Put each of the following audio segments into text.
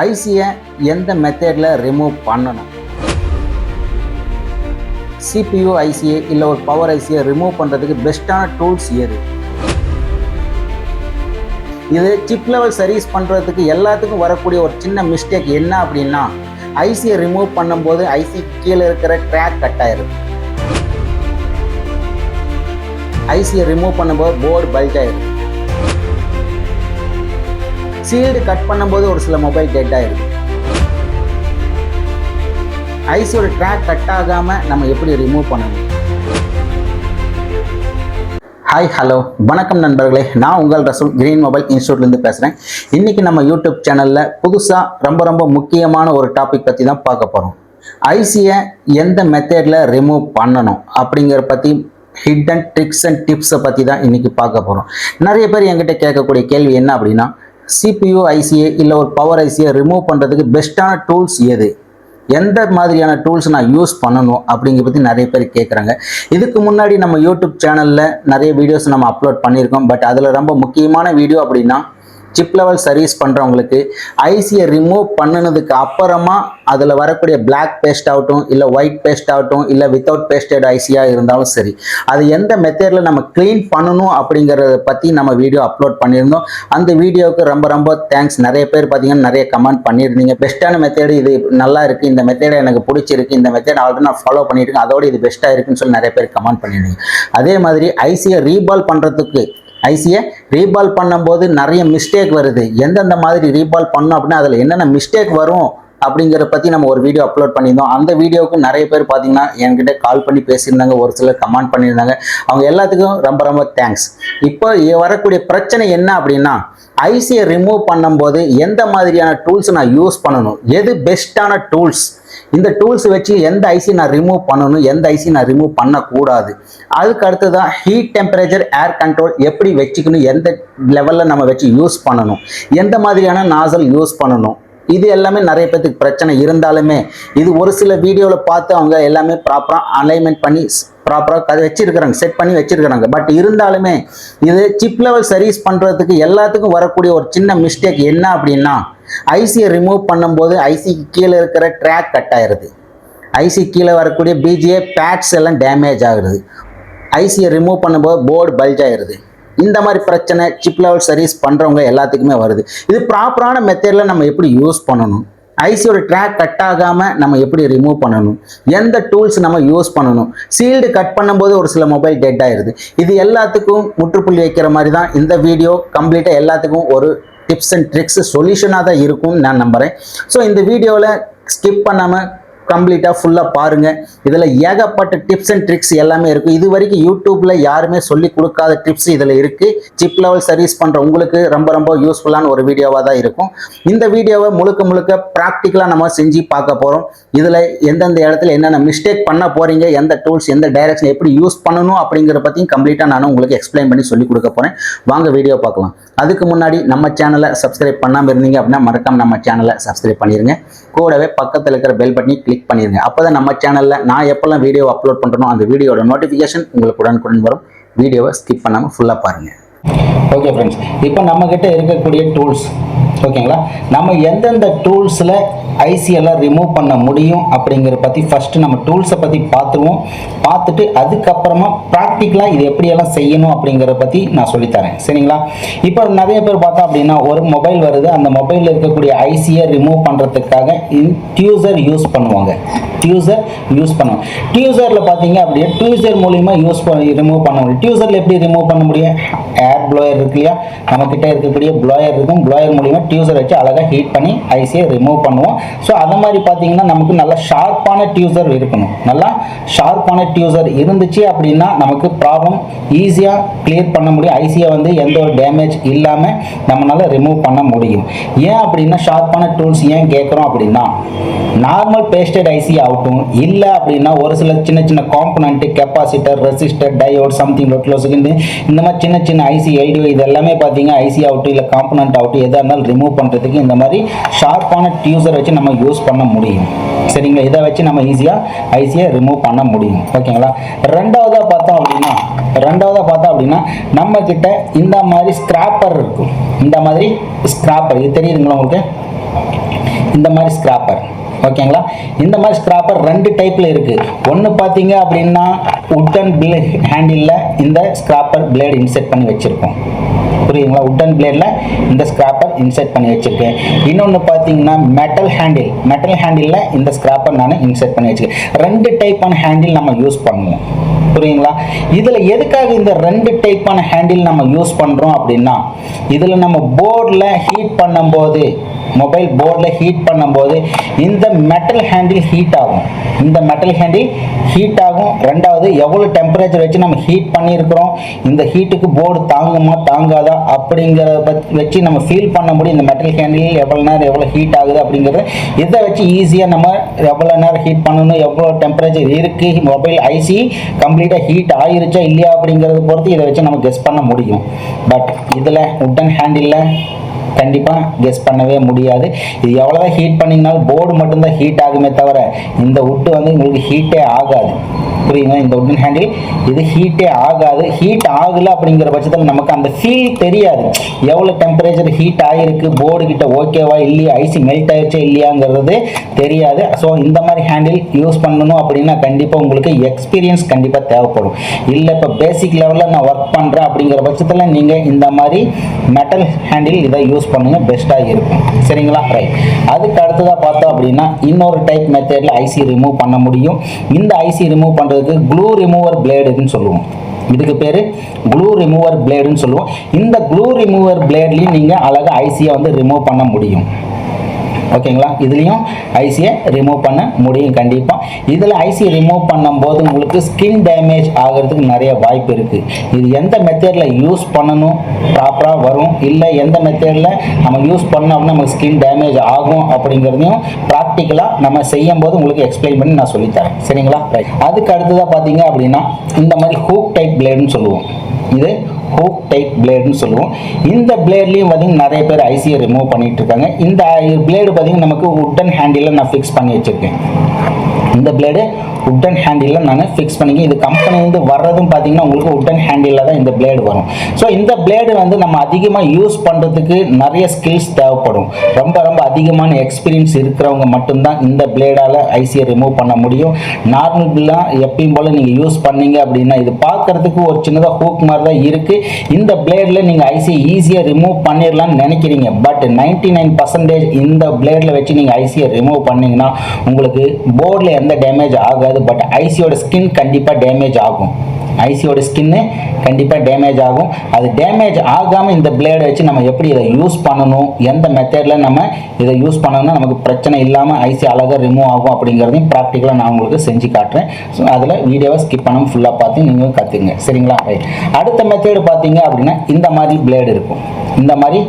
ஐசியை எந்த மெத்தடில் ரிமூவ் பண்ணணும்? சிபியு ஐசியை இல்லை ஒரு பவர் ஐசியை ரிமூவ் பண்ணுறதுக்கு பெஸ்ட்டான டூல்ஸ் எது? இது சிப் லெவல் சர்வீஸ் பண்ணுறதுக்கு எல்லாத்துக்கும் வரக்கூடிய ஒரு சின்ன மிஸ்டேக் என்ன அப்படின்னா, ஐசியை ரிமூவ் பண்ணும்போது ஐசி கீழே இருக்கிற ட்ராக் கட் ஆயிடும். ஐசியை ரிமூவ் பண்ணும்போது போர்டு பல்ஜ் ஆயிடும். சீல்டு கட் பண்ணும்போது ஒரு சில மொபைல் டெட் ஆயிடும். ஐசியோட ட்ராக் கட் ஆகாமல் நம்ம எப்படி ரிமூவ் பண்ணணும்? ஹாய் ஹலோ வணக்கம் நண்பர்களே, நான் உங்கள் ரசூல் கிரீன் மொபைல் இன்ஸ்டியூட்லேருந்து பேசுகிறேன். இன்றைக்கி நம்ம யூடியூப் சேனலில் புதுசாக ரொம்ப முக்கியமான ஒரு டாபிக் பற்றி தான் பார்க்க போகிறோம். ஐசியை எந்த மெத்தடில் ரிமூவ் பண்ணணும் அப்படிங்கிற பற்றி ஹிடன் ட்ரிக்ஸ் அண்ட் டிப்ஸை பற்றி தான் இன்றைக்கி பார்க்க போகிறோம். நிறைய பேர் என்கிட்ட கேட்கக்கூடிய கேள்வி என்ன அப்படின்னா, சிபியு ஐசியை இல்லை ஒரு பவர் ஐசியை ரிமூவ் பண்ணுறதுக்கு பெஸ்ட்டான டூல்ஸ் எது, எந்த மாதிரியான டூல்ஸ் நான் யூஸ் பண்ணணும் அப்படிங்கிற பற்றி நிறைய பேர் கேட்குறாங்க. இதுக்கு முன்னாடி நம்ம யூடியூப் சேனலில் நிறைய வீடியோஸ் நம்ம அப்லோட் பண்ணியிருக்கோம். பட் அதில் ரொம்ப முக்கியமான வீடியோ அப்படின்னா, சிப் லெவல் சர்வீஸ் பண்ணுறவங்களுக்கு ஐசியை ரிமூவ் பண்ணினதுக்கு அப்புறமா அதில் வரக்கூடிய பிளாக் பேஸ்ட் ஆகட்டும், இல்லை ஒயிட் பேஸ்ட் ஆகட்டும், இல்லை வித்தவுட் பேஸ்டட் ஐசியாக இருந்தாலும் சரி, அது எந்த மெத்தடில் நம்ம க்ளீன் பண்ணணும் அப்படிங்கிறத பற்றி நம்ம வீடியோ அப்லோட் பண்ணியிருந்தோம். அந்த வீடியோவுக்கு ரொம்ப தேங்க்ஸ். நிறைய பேர் பார்த்தீங்கன்னா நிறைய கமெண்ட் பண்ணியிருந்தீங்க. பெஸ்ட்டான மெத்தேடு, இது நல்லா இருக்குது, இந்த மெத்தேடை எனக்கு பிடிச்சிருக்கு, இந்த மெத்தேட் ஆல்ரெடி நான் ஃபாலோ பண்ணிட்டு இருக்கேன், அதோடு இது பெஸ்ட்டாக இருக்குன்னு சொல்லி நிறைய பேர் கமெண்ட் பண்ணியிருந்தீங்க. அதே மாதிரி ஐசியை ரீபால் பண்ணுறதுக்கு, ஐசியை ரீபால் பண்ணும்போது நிறைய மிஸ்டேக் வருது. எந்தெந்த மாதிரி ரீபால் பண்ணோம் அப்படின்னா அதில் என்னென்ன மிஸ்டேக் வரும் அப்படிங்கிறத பற்றி நம்ம ஒரு வீடியோ அப்லோட் பண்ணியிருந்தோம். அந்த வீடியோவுக்கு நிறைய பேர் பார்த்தீங்கன்னா என்கிட்ட கால் பண்ணி பேசியிருந்தாங்க, ஒரு சிலர் கமெண்ட் பண்ணியிருந்தாங்க. அவங்க எல்லாத்துக்கும் ரொம்ப தேங்க்ஸ். இப்போ வரக்கூடிய பிரச்சனை என்ன அப்படின்னா, ஐசியை ரிமூவ் பண்ணும்போது எந்த மாதிரியான டூல்ஸ் நான் யூஸ் பண்ணணும், எது பெஸ்ட்டான டூல்ஸ், இந்த டூல்ஸ் வச்சு எந்த ஐசி நான் ரிமூவ் பண்ணணும், எந்த ஐசி நான் ரிமூவ் பண்ணக்கூடாது, அதுக்கு அடுத்ததான் ஹீட் டெம்பரேச்சர் ஏர் கண்ட்ரோல் எப்படி வச்சுக்கணும், எந்த லெவலில் நம்ம வச்சு யூஸ் பண்ணணும், எந்த மாதிரியான நாசல் யூஸ் பண்ணணும், இது எல்லாமே நிறைய பேருக்கு பிரச்சனை இருந்தாலுமே இது ஒரு சில வீடியோவில் பார்த்து அவங்க எல்லாமே ப்ராப்பராக அலைன்மெண்ட் பண்ணி ப்ராப்பராக வச்சிருக்கிறாங்க, செட் பண்ணி வச்சிருக்கிறாங்க. பட் இருந்தாலுமே இது சிப் லெவல் சர்வீஸ் பண்ணுறதுக்கு எல்லாத்துக்கும் வரக்கூடிய ஒரு சின்ன மிஸ்டேக் என்ன அப்படின்னா, ஐசியை ரிமூவ் பண்ணும்போது ஐசிக்கு கீழே இருக்கிற ட்ராக் கட் ஆயிடுது. ஐசி கீழே வரக்கூடிய பிஜிஏ பேட்ஸ் எல்லாம் டேமேஜ் ஆகுது. ஐசியை ரிமூவ் பண்ணும்போது போர்டு பல்ஜ் ஆயிடுது. இந்த மாதிரி பிரச்சனை சிப் லெவல் சர்வீஸ் பண்ணுறவங்க எல்லாத்துக்குமே வருது. இது ப்ராப்பரான மெத்தடில் நம்ம எப்படி யூஸ் பண்ணணும், ஐசியோட ட்ராக் கட் ஆகாமல் நம்ம எப்படி ரிமூவ் பண்ணணும், எந்த டூல்ஸ் நம்ம யூஸ் பண்ணணும், சீல்டு கட் பண்ணும்போது ஒரு சில மொபைல் டெட் ஆயிடுது. இது எல்லாத்துக்கும் முற்றுப்புள்ளி வைக்கிற மாதிரி தான் இந்த வீடியோ. கம்ப்ளீட்டாக எல்லாத்துக்கும் ஒரு டிப்ஸ் அண்ட் ட்ரிக்ஸ் சொல்யூஷனாக தான் இருக்கும்னு நான் நம்புகிறேன். ஸோ இந்த வீடியோவில் ஸ்கிப் பண்ணாமல் கம்ப்ளீட்டாக ஃபுல்லாக பாருங்கள். இதில் ஏகப்பட்ட டிப்ஸ் அண்ட் ட்ரிக்ஸ் எல்லாமே இருக்குது. இது வரைக்கும் யூடியூப்பில் யாருமே சொல்லி கொடுக்காத டிப்ஸ் இதில் இருக்குது. சிப் லெவல் சர்வீஸ் பண்ணுற உங்களுக்கு ரொம்ப யூஸ்ஃபுல்லான ஒரு வீடியோவாக தான் இருக்கும். இந்த வீடியோவை முழுக்க ப்ராக்டிக்கலாக நம்ம செஞ்சு பார்க்க போகிறோம். இதில் எந்தெந்த இடத்துல என்னென்ன மிஸ்டேக் பண்ண போகிறீங்க, எந்த டூல்ஸ் எந்த டைரக்ஷன் எப்படி யூஸ் பண்ணணும் அப்படிங்கிற பற்றியும் கம்ப்ளீட்டாக நான் உங்களுக்கு எக்ஸ்பிளைன் பண்ணி சொல்லி கொடுக்க போகிறேன். வாங்க வீடியோ பார்க்கலாம். அதுக்கு முன்னாடி நம்ம சேனலை சப்ஸ்கிரைப் பண்ணாமல் இருந்தீங்க அப்படின்னா மறக்காம நம்ம சேனலை சப்ஸ்கிரைப் பண்ணிடுங்க. கூடவே பக்கத்தில் இருக்கிற பெல் பட்டனை கிளிக் பண்ணிடுங்க. அப்போ தான் நம்ம சேனலில் நான் எப்போல்லாம் வீடியோ அப்லோட் பண்ணுறனோ அந்த வீடியோட நோட்டிஃபிகேஷன் உங்களுக்கு உடனுக்குடன் வரும். வீடியோவை ஸ்கிப் பண்ணாமல் ஃபுல்லாக பாருங்கள். ஓகே ஃப்ரெண்ட்ஸ், இப்போ நம்மக்கிட்ட இருக்கக்கூடிய டூல்ஸ் ஓகேங்களா, நம்ம எந்தெந்த டூல்ஸில் ஐசியெல்லாம் ரிமூவ் பண்ண முடியும் அப்படிங்கிற பற்றி ஃபஸ்ட்டு நம்ம டூல்ஸை பற்றி பார்த்துருவோம். பார்த்துட்டு அதுக்கப்புறமா ப்ராக்டிக்கலாக இது எப்படியெல்லாம் செய்யணும் அப்படிங்கிறத பற்றி நான் சொல்லித்தரேன். சரிங்களா? இப்போ நிறைய பேர் பார்த்தா அப்படின்னா ஒரு மொபைல் வருது, அந்த மொபைலில் இருக்கக்கூடிய ஐசியை ரிமூவ் பண்ணுறதுக்காக டியூசர் யூஸ் பண்ணுவாங்க. டியூசரில் பார்த்தீங்க அப்படியே டியூசர் மூலிமா ரிமூவ் பண்ண முடியும். டியூசரில் எப்படி ரிமூவ் பண்ண முடியும்? ஏர் ப்ளோயர் இருக்கு இல்லையா, நம்மக்கிட்ட இருக்கக்கூடிய ப்ளோயர் இருக்கும். ப்ளோயர் மூலிமா டியூசர் வச்சு அழகாக ஹீட் பண்ணி ஐசியை ரிமூவ் பண்ணுவோம். ஸோ அதை மாதிரி பார்த்தீங்கன்னா நமக்கு நல்லா ஷார்ப்பான டியூசர் இருக்கணும். நல்லா ஷார்ப்பான டியூசர் இருந்துச்சு அப்படின்னா நமக்கு ப்ராப்ளம் ஈஸியாக கிளியர் பண்ண முடியும். ஐசியை எந்த ஒரு டேமேஜ் இல்லாமல் நம்மளால் ரிமூவ் பண்ண முடியும். ஏன் அப்படின்னா ஷார்ப்பான டூல்ஸ் ஏன் கேட்குறோம் அப்படின்னா, நார்மல் பேஸ்டட் ஐசி ஆகட்டும், இல்லை அப்படின்னா ஒரு சில சின்ன component capacitor, resistor, diode, something லோட்லோஸுக்கு இந்த மாதிரி சின்ன ஐசி எல்டிஓ இது எல்லாமே பார்த்தீங்க ஐசி ஆகட்டும் இல்லை காம்பனண்ட் ஆகட்டும் எதாக இருந்தாலும் ரிமூவ் பண்ணுறதுக்கு இந்த மாதிரி ஷார்ப்பான டியூசர் வச்சு நம்ம யூஸ் பண்ண முடியும். சரிங்களா? இதை வச்சு நம்ம ஈஸியாக ஐசியை ரிமூவ் பண்ண முடியும். ஓகேங்களா? ரெண்டாவதாக பார்த்தோம் அப்படின்னா நம்ம கிட்ட இந்த மாதிரி ஸ்கிராப்பர் இருக்கும். இந்த மாதிரி ஸ்கிராப்பர் இது தெரியுதுங்களா உங்களுக்கு? இந்த மாதிரி ஸ்கிராப்பர். ஓகேங்களா, இந்த மாதிரி ஸ்கிராப்பர் ரெண்டு டைப்ல இருக்கு. ஒன்று பார்த்தீங்க அப்படின்னா உட்டன் ஹேண்டில் இந்த ஸ்கிராப்பர் பிளேடு இன்செர்ட் பண்ணி வச்சிருக்கோம். புரியுங்களா, உட்டன் பிளேடில் இந்த ஸ்கிராப்பர் இன்செர்ட் பண்ணி வச்சிருக்கேன். இன்னொன்று பார்த்தீங்கன்னா மெட்டல் ஹேண்டில் இந்த ஸ்கிராப்பர் நான் இன்செர்ட் பண்ணி வச்சிருக்கேன். ரெண்டு டைப்பான ஹேண்டில் நம்ம யூஸ் பண்ணுவோம். புரியுங்களா, இதில் எதுக்காக இந்த ரெண்டு டைப்பான ஹேண்டில் நம்ம யூஸ் பண்ணுறோம் அப்படின்னா, இதில் நம்ம போர்டில் ஹீட் பண்ணும்போது, மொபைல் போர்டில் ஹீட் பண்ணும்போது இந்த மெட்டல் ஹேண்டில் ஹீட் ஆகும். ரெண்டாவது எவ்வளோ டெம்பரேச்சர் வச்சு நம்ம ஹீட் பண்ணியிருக்கிறோம், இந்த ஹீட்டுக்கு போர்டு தாங்குமா தாங்காதா அப்படிங்கிறத வச்சு நம்ம ஃபீல் பண்ண முடியும். இந்த மெட்டல் ஹேண்டில் எவ்வளோ நேரம் எவ்வளோ ஹீட் ஆகுது அப்படிங்கிறத இதை வச்சு ஈஸியாக நம்ம எவ்வளோ நேரம் ஹீட் பண்ணணும், எவ்வளோ டெம்பரேச்சர் இருக்குது, மொபைல் ஐசி கம்ப்ளீட்டாக ஹீட் ஆயிருச்சா இல்லையா அப்படிங்கிறத பொறுத்து இதை வச்சு நம்ம கெஸ் பண்ண முடியும். பட் இதில் உட்டன் ஹேண்டில் கண்டிப்பாக கெஸ் பண்ணவே முடியாது. இது எவ்வளோதான் ஹீட் பண்ணிங்கனாலும் போர்டு மட்டும்தான் ஹீட் ஆகுமே தவிர இந்த உட்டு உங்களுக்கு ஹீட்டே ஆகாது. புரியுங்க, இந்த உட்டன் ஹேண்டில் இது ஹீட்டே ஆகாது. ஹீட் ஆகலை அப்படிங்கிற பட்சத்தில் நமக்கு அந்த ஃபீல் தெரியாது. எவ்வளோ டெம்பரேச்சர் ஹீட் ஆகிருக்கு, போர்டு கிட்ட ஓகேவா இல்லையா, ஐசி மெல்ட் ஆயிடுச்சா இல்லையாங்கிறது தெரியாது. ஸோ இந்த மாதிரி ஹேண்டில் யூஸ் பண்ணணும் அப்படின்னா கண்டிப்பாக உங்களுக்கு எக்ஸ்பீரியன்ஸ் கண்டிப்பாக தேவைப்படும். இல்லை இப்போ பேசிக் லெவலில் நான் ஒர்க் பண்ணுறேன் அப்படிங்கிற பட்சத்தில் நீங்கள் இந்த மாதிரி மெட்டல் ஹேண்டில் இதை யூஸ் பண்ணுங்க, பெஸ்ட்டாக இருக்கும். சரிங்களா, ரைட். அதுக்கு அடுத்ததாக பார்த்தோம் அப்படின்னா இன்னொரு டைப் மெத்தடில் ஐசி ரிமூவ் பண்ண முடியும். இந்த ஐசி ரிமூவ் பண்ணுறதுக்கு க்ளூ ரிமூவர் பிளேடுன்னு சொல்லுவோம். இதுக்கு பேர் க்ளூ ரிமூவர் பிளேடுன்னு சொல்லுவோம். இந்த க்ளூ ரிமூவர் பிளேட்லையும் நீங்கள் அழகாக ஐசியை ரிமூவ் பண்ண முடியும். ஓகேங்களா, இதுலேயும் ஐசியை ரிமூவ் பண்ண முடியும் கண்டிப்பாக. இதில் ஐசி ரிமூவ் பண்ணும்போது உங்களுக்கு ஸ்கின் டேமேஜ் ஆகிறதுக்கு நிறைய வாய்ப்பு இருக்குது. இது எந்த மெத்தடில் யூஸ் பண்ணணும் ப்ராப்பராக வரும், இல்லை எந்த மெத்தடில் நம்ம யூஸ் பண்ணோம் அப்படின்னா நமக்கு ஸ்கின் டேமேஜ் ஆகும் அப்படிங்கிறதையும் ப்ராக்டிக்கலாக நம்ம செய்யும் போது உங்களுக்கு எக்ஸ்பிளைன் பண்ணி நான் சொல்லித்தரேன். சரிங்களா, ரைட். அதுக்கு அடுத்ததாக பார்த்தீங்க அப்படின்னா இந்த மாதிரி ஹூக் டைப் பிளேடுன்னு சொல்லுவோம். இது ஹூக் டைப் பிளேடுன்னு சொல்லுவோம். இந்த பிளேட்லையும் பார்த்தீங்கன்னா நிறைய பேர் ஐசியை ரிமூவ் பண்ணிட்டு இருக்காங்க. இந்த பிளேடு பார்த்தீங்கன்னா நமக்கு உட்டன் ஹேண்டில் நான் ஃபிக்ஸ் பண்ணி வச்சிருக்கேன். இந்த பிளேடு உட்டன் ஹேண்டில் நான் ஃபிக்ஸ் பண்ணிக்கேன். இது கம்பெனிலேருந்து வர்றதும் பார்த்தீங்கன்னா உங்களுக்கு உட்டன் ஹேண்டில் தான் இந்த பிளேடு வரும். ஸோ இந்த பிளேடு நம்ம அதிகமாக யூஸ் பண்ணுறதுக்கு நிறைய ஸ்கில்ஸ் தேவைப்படும். ரொம்ப ரொம்ப அதிகமான எக்ஸ்பீரியன்ஸ் இருக்கிறவங்க மட்டும்தான் இந்த பிளேடால் ஐசியை ரிமூவ் பண்ண முடியும். நார்மல் பில்லாக எப்பயும் போல் நீங்கள் யூஸ் பண்ணீங்க அப்படின்னா இது பார்க்குறதுக்கு ஒரு சின்னதாக ஹூக் மாதிரி தான் இருக்குது. இந்த பிளேடில் நீங்கள் ஐசியை ஈஸியாக ரிமூவ் பண்ணிடலாம்னு நினைக்கிறீங்க. பட் 99% இந்த பிளேடில் வச்சு நீங்கள் ஐசியை ரிமூவ் பண்ணிங்கன்னா உங்களுக்கு போர்டில் எந்த டேமேஜ் ஆகாது. பட் ஐசியோட ஸ்கின் கண்டிப்பாக டேமேஜ் ஆகும். ஐசியோட ஸ்கின்னு கண்டிப்பாக டேமேஜ் ஆகும். அது டேமேஜ் ஆகாமல் இந்த பிளேடை வச்சு நம்ம எப்படி இதை யூஸ் பண்ணணும், எந்த மெத்தடில் நம்ம இதை யூஸ் பண்ணணும்னா நமக்கு பிரச்சனை இல்லாமல் ஐசி அழகாக ரிமூவ் ஆகும் அப்படிங்கிறதையும் ப்ராக்டிக்கலாக நான் உங்களுக்கு செஞ்சு காட்டுறேன். ஸோ அதில் வீடியோவை ஸ்கிப் பண்ணாமல் ஃபுல்லாக பார்த்து நீங்கள் கற்றுங்க. சரிங்களா, ரைட். அடுத்த மெத்தேடு பார்த்தீங்க அப்படின்னா இந்த மாதிரி பிளேடு இருக்கும். இந்த மாதிரி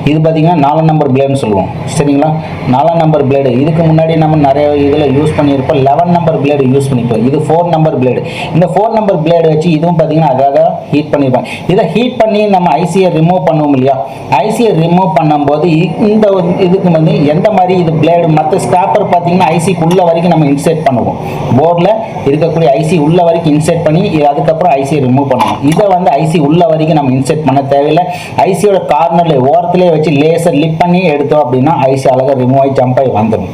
இது பார்த்தீங்கன்னா 4 நம்பர் பிளேடுன்னு சொல்லுவோம். சரிங்களா, 4 நம்பர் பிளேடு. இதுக்கு முன்னாடி நம்ம நிறைய இதில் யூஸ் பண்ணியிருப்போம். 11 நம்பர் பிளேடு யூஸ் பண்ணிப்போம். இது 4 நம்பர் பிளேடு. இந்த 4 நம்பர் பிளேடு வச்சு இதுவும் பார்த்தீங்கன்னா அழகாக ஹீட் பண்ணியிருப்பாங்க. இதை ஹீட் பண்ணி நம்ம ஐசியை ரிமூவ் பண்ணுவோம் இல்லையா, ஐசியை ரிமூவ் பண்ணும்போது இந்த இதுக்கு எந்த மாதிரி இது பிளேடு மற்ற ஸ்கிராப்பர் பார்த்தீங்கன்னா ஐசிக்கு உள்ள வரைக்கும் நம்ம இன்செர்ட் பண்ணுவோம். போர்டில் இருக்கக்கூடிய ஐசி உள்ள வரைக்கும் இன்செர்ட் பண்ணி அதுக்கப்புறம் ஐசியை ரிமூவ் பண்ணுவோம். இதை ஐசி உள்ள வரைக்கும் நம்ம இன்செர்ட் பண்ண தேவையில்லை. ஐசியோட கார்னரில் ஓரத்துலேயே வச்சு லேசர் லிப் பண்ணி எடுத்தோம் அப்படின்னா ஐசி அழகாக ரிமூவ் ஆகி ஜம்ப் ஆகி வந்துடும்.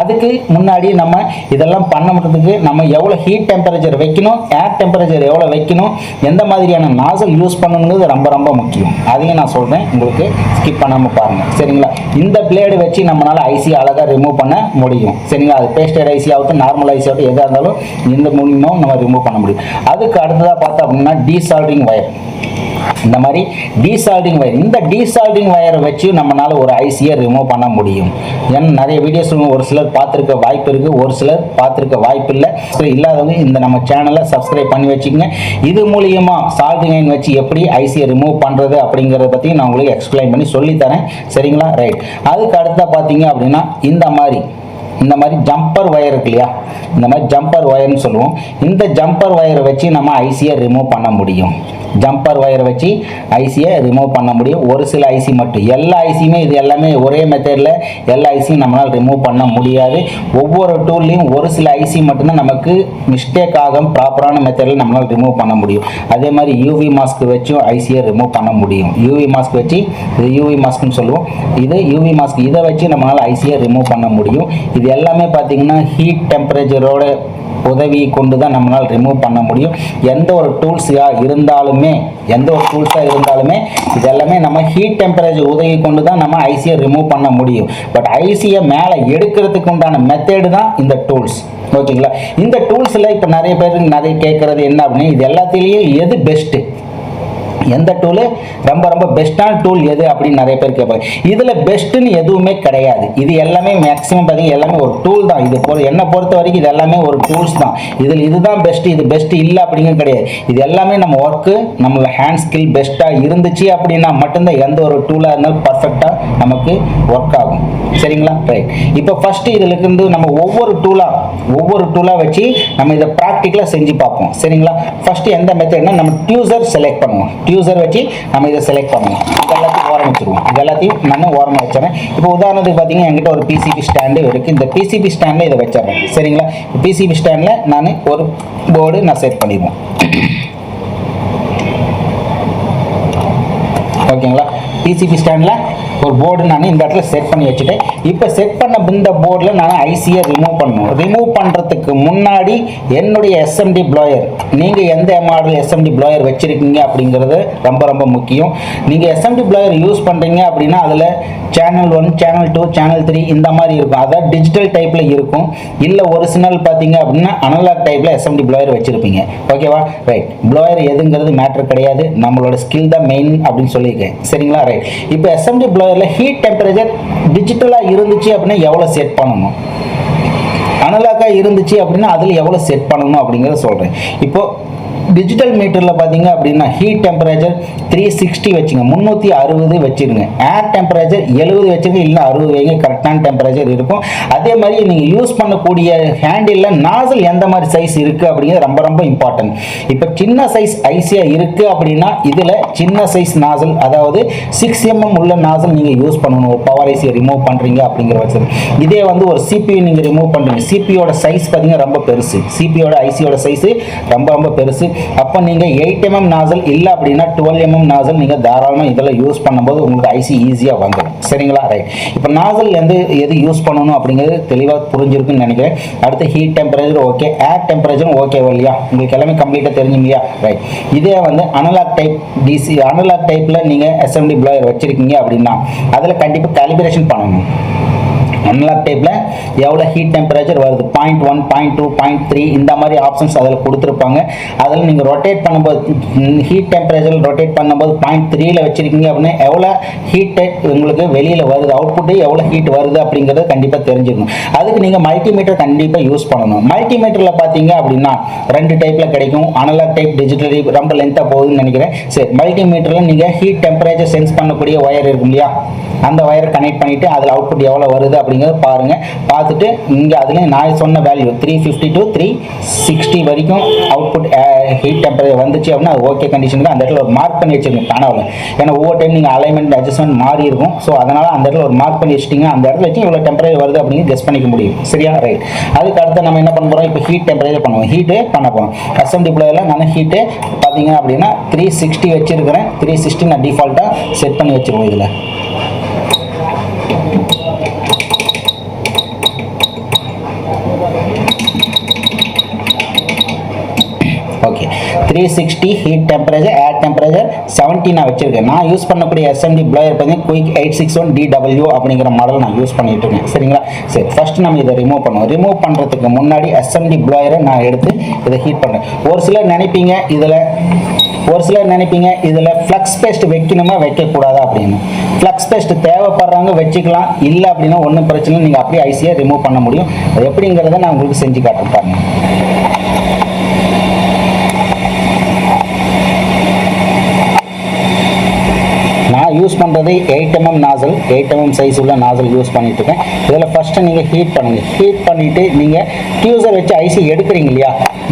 அதுக்கு முன்னாடி நம்ம இதெல்லாம் பண்ணுறதுக்கு நம்ம எவ்வளோ ஹீட் டெம்பரேச்சர் வைக்கணும், ஏர் டெம்பரேச்சர் எவ்வளோ வைக்கணும், எந்த மாதிரியான நாசல் யூஸ் பண்ணணுங்கிறது ரொம்ப ரொம்ப முக்கியம். அதையும் நான் சொல்கிறேன், உங்களுக்கு ஸ்கிப் பண்ணாமல் பாருங்கள். சரிங்களா, இந்த பிளேடு வச்சு நம்மளால் ஐசி அழகாக ரிமூவ் பண்ண முடியும். சரிங்களா, அது பேஸ்டட் ஐசி ஆகட்டும், நார்மல் ஐசி ஆகட்டும், எதாக இருந்தாலும் இந்த மூலியமாக நம்ம ரிமூவ் பண்ண முடியும். அதுக்கு அடுத்ததாக பார்த்தோம் அப்படின்னா டீசால்டிங் வயர். இந்த மாதிரி டீசால்டிங் வயர், இந்த டீசால்டிங் வயரை வச்சு நம்மளால ஒரு ஐசியை ரிமூவ் பண்ண முடியும். ஏன்னா நிறைய வீடியோஸ் ஒரு சிலர் பார்த்துருக்க வாய்ப்பு இருக்குது, ஒரு சிலர் பார்த்துருக்க வாய்ப்பு இல்லை. இல்லாதவங்க இந்த நம்ம சேனலை சப்ஸ்கிரைப் பண்ணி வச்சுக்கோங்க. இது மூலியமாக சால்டிங் அயன் வச்சு எப்படி ஐசியை ரிமூவ் பண்ணுறது அப்படிங்கிறத பற்றி நான் உங்களுக்கு எக்ஸ்பிளைன் பண்ணி சொல்லித்தரேன். சரிங்களா, ரைட். அதுக்கு அடுத்த பார்த்தீங்க அப்படின்னா இந்த மாதிரி இந்த மாதிரி ஜம்பர் ஒயர் இருக்கு இல்லையா, இந்த மாதிரி ஜம்பர் ஒயர்னு சொல்லுவோம். இந்த ஜம்பர் ஒயரை வச்சு நம்ம ஐசியை ரிமூவ் பண்ண முடியும். ஜம்பர் ஒயரை வச்சு ஐசியை ரிமூவ் பண்ண முடியும். ஒரு சில ஐசி மட்டும், எல்லா ஐசியுமே இது எல்லாமே ஒரே மெத்தடில் எல்லா ஐசியும் நம்மளால் ரிமூவ் பண்ண முடியாது. ஒவ்வொரு டூல்லையும் ஒரு சில ஐசி மட்டும்தான் நமக்கு மிஸ்டேக் ஆகும், ப்ராப்பரான மெத்தடில் நம்மளால் ரிமூவ் பண்ண முடியும். அதே மாதிரி யூவி மாஸ்க் வச்சும் ஐசியை ரிமூவ் பண்ண முடியும். யூவி மாஸ்க் வச்சு, இது யூவி மாஸ்க்னு சொல்லுவோம், இது யூவி மாஸ்க், இதை வச்சு நம்மளால் ஐசியை ரிமூவ் பண்ண முடியும். இது எல்லாமே பார்த்தீங்கன்னா ஹீட் டெம்பரேச்சரோட உதவியை கொண்டு தான் நம்மளால் ரிமூவ் பண்ண முடியும். எந்த ஒரு டூல்ஸாக இருந்தாலுமே இது எல்லாமே நம்ம ஹீட் டெம்பரேச்சர் உதவி கொண்டு தான் நம்ம ஐசியை ரிமூவ் பண்ண முடியும். பட் ஐசியை மேலே எடுக்கிறதுக்கு உண்டான மெத்தேடு தான் இந்த டூல்ஸ். ஓகேங்களா? இந்த டூல்ஸில் இப்போ நிறைய பேர் கேட்குறது என்ன அப்படின்னா, இது எல்லாத்துலேயும் எது பெஸ்ட்டு, எந்த டூலு ரொம்ப ரொம்ப பெஸ்ட்டான டூல் எது அப்படின்னு நிறைய பேர் கேட்பாங்க. இதில் பெஸ்ட்டுன்னு எதுவுமே கிடையாது. இது எல்லாமே மேக்ஸிமம் பார்த்தீங்கன்னா எல்லாமே ஒரு டூல் தான். இது என்னை பொறுத்த வரைக்கும் இது எல்லாமே ஒரு டூல்ஸ் தான். இதில் இதுதான் பெஸ்ட்டு, இது பெஸ்ட்டு இல்லை அப்படிங்கிறது கிடையாது. இது எல்லாமே நம்ம ஒர்க்கு, நம்மளோட ஹேண்ட் ஸ்கில் பெஸ்ட்டாக இருந்துச்சு அப்படின்னா மட்டும்தான் எந்த ஒரு டூலாக இருந்தாலும் பர்ஃபெக்டாக நமக்கு ஒர்க் ஆகும். சரிங்களா? ரைட். இப்போ ஃபஸ்ட்டு இதில் இருந்து நம்ம ஒவ்வொரு டூலாக வச்சு நம்ம இதை ப்ராக்டிக்கலாக செஞ்சு பார்ப்போம். சரிங்களா? ஃபஸ்ட்டு எந்த மெத்தட்னா நம்ம டியூசர் செலக்ட் பண்ணுவோம். டியூசர் வச்சு நம்ம இதை செலக்ட் பண்ணுவோம். இது எல்லாத்தையும் ஓரம் வச்சுருவோம். இது எல்லாத்தையும் நான் ஓரமாக வச்சுறேன். இப்போ உதாரணத்துக்கு பார்த்தீங்கன்னா என்கிட்ட ஒரு பிசிபி ஸ்டாண்டு இருக்குது. இந்த பிசிபி ஸ்டாண்டில் இதை வச்சிடறேன். சரிங்களா? பிசிபி ஸ்டாண்டில் நான் ஒரு போர்டு செட் பண்ணிடுவோம். ஓகேங்களா? பிசிபி ஸ்டாண்டில் ஒரு போர்டு நான் இந்த இடத்துல செட் பண்ணி வச்சுட்டேன். இப்போ செட் பண்ண இந்த போர்டில் நான் ஐசியை ரிமூவ் பண்ணணும். ரிமூவ் பண்ணுறதுக்கு முன்னாடி என்னுடைய எஸ்எம்டி ப்ளோயர், நீங்கள் எந்த மாடல் எஸ்எம்டி ப்ளோயர் வச்சுருக்கீங்க அப்படிங்கிறது ரொம்ப ரொம்ப முக்கியம். நீங்கள் எஸ்எம்டி ப்ளோயர் யூஸ் பண்ணுறீங்க அப்படின்னா அதில் சேனல் 1, சேனல் 2, சேனல் 3 இந்த மாதிரி இருக்கும். அதாவது டிஜிட்டல் டைப்பில் இருக்கும். இல்லை ஒரிஜினல் பார்த்தீங்க அப்படின்னா அனலாக் டைப்பில் எஸ்எம்டி ப்ளோயர் வச்சுருப்பீங்க. ஓகேவா? ரைட். ப்ளோயர் எதுங்கிறது மேட்ரு கிடையாது, நம்மளோட ஸ்கில் தான் மெயின் அப்படின்னு சொல்லியிருக்கேன். சரிங்களா? ரைட். இப்போ எஸ்எம்டி ப்ளோயரில் ஹீட் டெம்பரேச்சர் டிஜிட்டலாக இருந்துச்சு அப்படின்னா எவ்வளோ செட் பண்ணணும், அனலாக்காக இருந்துச்சு அப்படின்னா அதில் எவ்வளோ செட் பண்ணணும் அப்படிங்கிறத சொல்கிறேன். இப்போது டிஜிட்டல் மீட்டரில் பார்த்தீங்க அப்படின்னா ஹீட் டெம்பரேச்சர் 360 வச்சுங்க, 360 வச்சுருங்க. ஏர் டெம்பரேச்சர் 70 வச்சுருங்க, இல்லை 60 வைங்க, கரெக்டான டெம்பரேச்சர் இருக்கும். அதே மாதிரி நீங்கள் யூஸ் பண்ணக்கூடிய ஹேண்டில் நாசல் எந்த மாதிரி சைஸ் இருக்குது அப்படிங்கிறது ரொம்ப ரொம்ப இம்பார்ட்டன்ட். இப்போ சின்ன சைஸ் ஐசியாக இருக்குது அப்படின்னா இதில் சின்ன சைஸ் நாசல், அதாவது 6 mm உள்ள நாசல் நீங்கள் யூஸ் பண்ணணும். ஒரு பவர் ஐசியை ரிமூவ் பண்ணுறீங்க அப்படிங்கிற பட்சத்தில். இதே வந்து ஒரு சிபியூ நீங்கள் ரிமூவ் பண்ணுறீங்க, சிபியோட சைஸ் பார்த்தீங்கன்னா ரொம்ப பெருசு, சிபியோட ஐசியோட சைஸு ரொம்ப ரொம்ப பெருசு. அப்போ நீங்கள் 8 mm நாசல் இல்லை அப்படின்னா 12 mm நாசல் நீங்கள் தாராளமாக இதில் யூஸ் பண்ணும்போது உங்களுக்கு ஐசி ஈஸியாக வந்துடும். சரிங்களா? ரைட். இப்போ நாசல் எது யூஸ் பண்ணணும் அப்படிங்கிறது தெளிவாக புரிஞ்சிருக்குன்னு நினைக்கிறேன். அடுத்து ஹீட் டெம்பரேச்சர் ஓகே, ஏர் டெம்பரேச்சரும் ஓகே இல்லையா, உங்களுக்கு எல்லாமே கம்ப்ளீட்டாக தெரிஞ்சுங்க இல்லையா? ரைட். இதே வந்து அனலாக் டைப் டிசி, அனலாக் டைப்பில் நீங்கள் எஸ்எம்டி ப்ளோயர் வச்சுருக்கீங்க அப்படின்னா அதில் கண்டிப்பாக காலிபிரேஷன் பண்ணணும். அனலாக் டைப்பில் எவ்வளோ ஹீட் டெம்பரேச்சர் வருது, 0.1, 0.2, 0.3 இந்த மாதிரி ஆப்ஷன்ஸ் அதில் கொடுத்துருப்பாங்க. அதில் நீங்கள் ரொட்டேட் பண்ணும்போது ஹீட் டெம்பரேச்சர் ரொட்டேட் பண்ணும்போது 0.3ல் வச்சுருக்கீங்க அப்படின்னா எவ்வளோ ஹீட் உங்களுக்கு வெளியில் வருது, அவுட்புட்டு எவ்வளோ ஹீட் வருது அப்படிங்கிறத கண்டிப்பாக தெரிஞ்சுக்கணும். அதுக்கு நீங்கள் மல்டிமீட்டர் கண்டிப்பாக யூஸ் பண்ணணும். மல்டிமீட்டரில் பார்த்தீங்க அப்படின்னா 2 டைப்பில் கிடைக்கும். அனலாக் டைப், டிஜிட்டல், ரொம்ப லென்த்தாக போகுதுன்னு நினைக்கிறேன். சரி, மல்டிமீட்டரில் நீங்கள் ஹீட் டெம்பரேச்சர் சென்ஸ் பண்ணக்கூடிய ஒயர் இருக்கும் இல்லையா, அந்த ஒயரை கனெக்ட் பண்ணிவிட்டு அதில் அவுட்புட் எவ்வளோ வருது அப்படிங்கிறத பாருங்கள். பார்த்துட்டு இங்கே அதுலேயும் நான் சொன்ன வேல்யூ 350 to 360 வரைக்கும் அவுட்புட் ஹீட் டெம்பரேச்சர் வந்துச்சு அப்படின்னா அது ஓகே கண்டிஷனுக்கு அந்த இடத்துல ஒரு மார்க் பண்ணி வச்சுருங்க பேனலில். ஏன்னா ஒவ்வொரு டைம் நீங்கள் அலைன்மெண்ட் அட்ஜஸ்ட்மெண்ட் மாறி இருக்கும். ஸோ அதனால் அந்த இடத்துல ஒரு மார்க் பண்ணி வச்சிட்டிங்க, அந்த இடத்துல வச்சு இவ்வளோ டெம்பரேச்சர் வருது அப்படின்னு கெஸ் பண்ணிக்க முடியும். சரியா? ரைட். அதுக்கு அடுத்து நம்ம என்ன பண்ண போகிறோம், இப்போ ஹீட் டெம்பரேச்சர் பண்ணுவோம், ஹீட்டு பண்ண போகிறோம். எஸ்எம்டி ப்ளோயரில் நான் ஹீட்டு பார்த்தீங்க அப்படின்னா 360 வச்சுருக்கிறேன். 360 நான் டிஃபால்ட்டாக செட் பண்ணி வச்சுருவோம். இதில் ஓகே, 360 ஹீட் டெம்பரேச்சர், ஏர் டெம்பரேச்சர் 70 நான் வச்சிருக்கேன். நான் யூஸ் பண்ணக்கூடிய எஸ்எம்டி ப்ளோயர் பார்த்தீங்கன்னா குயிக் 861 DW அப்படிங்கிற மாடல் நான் யூஸ் பண்ணிட்டு இருக்கேன். சரிங்களா? சரி, ஃபர்ஸ்ட் நம்ம இதை ரிமூவ் பண்ணுவோம். ரிமூவ் பண்ணுறதுக்கு முன்னாடி எஸ்எம்டி ப்ளோயரை நான் எடுத்து இதை ஹீட் பண்ணுறேன். ஒரு சிலர் நினைப்பீங்க இதில் ஃப்ளக்ஸ் பேஸ்ட் வைக்கணுமா வைக்கக்கூடாதா அப்படின்னு. ஃப்ளக்ஸ் பேஸ்ட் தேவைப்படுறவங்க வச்சுக்கலாம், இல்லை அப்படின்னா ஒன்றும் பிரச்சனை, நீங்கள் அப்படியே ஐசியை ரிமூவ் பண்ண முடியும். அது எப்படிங்கிறத நான் உங்களுக்கு செஞ்சு காட்டுறேன் பாருங்க. நான் யூஸ் பண்ணுறது 8mm நாசல், 8mm சைஸ் உள்ள நாசல் யூஸ் பண்ணிட்டு இருக்கேன். இதில் ஃபஸ்ட்டு நீங்கள் ஹீட் பண்ணுங்கள். ஹீட் பண்ணிவிட்டு நீங்கள் டியூசர் வச்சு ஐசி எடுக்கிறீங்க இல்லையா,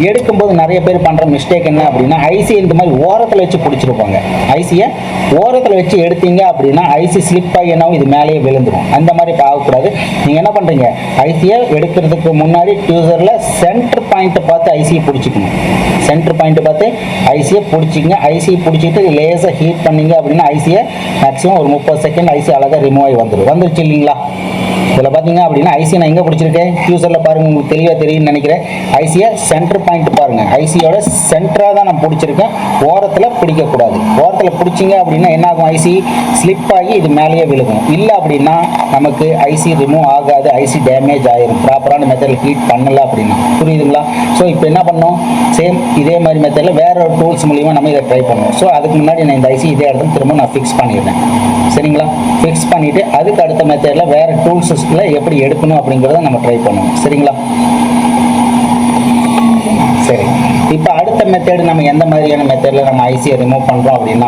எடுக்கும்போது நிறைய பேர் பண்ணுற மிஸ்டேக் என்ன அப்படின்னா ஐசி இந்த மாதிரி ஓரத்தில் வச்சு பிடிச்சிருப்பாங்க. ஐசியை ஓரத்தில் வச்சு எடுத்தீங்க அப்படின்னா ஐசி ஸ்லிப் ஆகி என்ன இது மேலேயே விழுந்துடும். அந்த மாதிரி ஆகக்கூடாது. நீங்கள் என்ன பண்ணுறீங்க, ஐசியை எடுக்கிறதுக்கு முன்னாடி டியூசரில் சென்டர் பாயிண்ட்டை பார்த்து ஐசியை பிடிச்சிக்கணும். சென்டர் பாயிண்ட்டை பார்த்து ஐசியை பிடிச்சிங்க. ஐசியை பிடிச்சிட்டு லேசாக ஹீட் பண்ணீங்க அப்படின்னா ஐசியை மேக்ஸிமம் ஒரு 30 செகண்ட் ஐசி அழகாக ரிமூவ் ஆகி வந்துருச்சு இல்லைங்களா. இதில் பார்த்தீங்க அப்படின்னா ஐசியை நான் எங்கே பிடிச்சிருக்கேன், டியூசரில் பாருங்கள், உங்களுக்கு தெளிவாக தெரியும்னு நினைக்கிறேன். ஐசியை சென்டர் பாயிண்ட் பாருங்கள், ஐசியோட சென்டராக தான் நான் பிடிச்சிருக்கேன். ஓரத்தில் பிடிக்கக்கூடாது. ஓரத்தில் பிடிச்சிங்க அப்படின்னா என்ன ஆகும், ஐசி ஸ்லிப் ஆகி இது மேலேயே விழுகும். இல்லை அப்படின்னா நமக்கு ஐசி ரிமூவ் ஆகாது, ஐசி டேமேஜ் ஆகிடும் ப்ராப்பரான மெத்தடில் ஹீட் பண்ணலை அப்படின்னா. புரியுதுங்களா. ஸோ இப்போ என்ன பண்ணோம், சேம் இதே மாதிரி மெத்தடில் வேற ஒரு டூல்ஸ் மூலிமா நம்ம இதை ட்ரை பண்ணுவோம். ஸோ அதுக்கு முன்னாடி நான் இந்த ஐசி இதே இடத்துல திரும்ப நான் ஃபிக்ஸ் பண்ணிடுறேன். சரிங்களா. ஃபிக்ஸ் பண்ணிவிட்டு அதுக்கு அடுத்த மெத்தடில் வேறு டூல்ஸில் எப்படி எடுக்கணும் அப்படிங்கிறத நம்ம ட்ரை பண்ணுவோம். சரிங்களா. சரி, இப்போ அடுத்த மெத்தேடு நம்ம எந்த மாதிரியான மெத்தடில் நம்ம ஐசியை ரிமூவ் பண்ணுறோம் அப்படின்னா,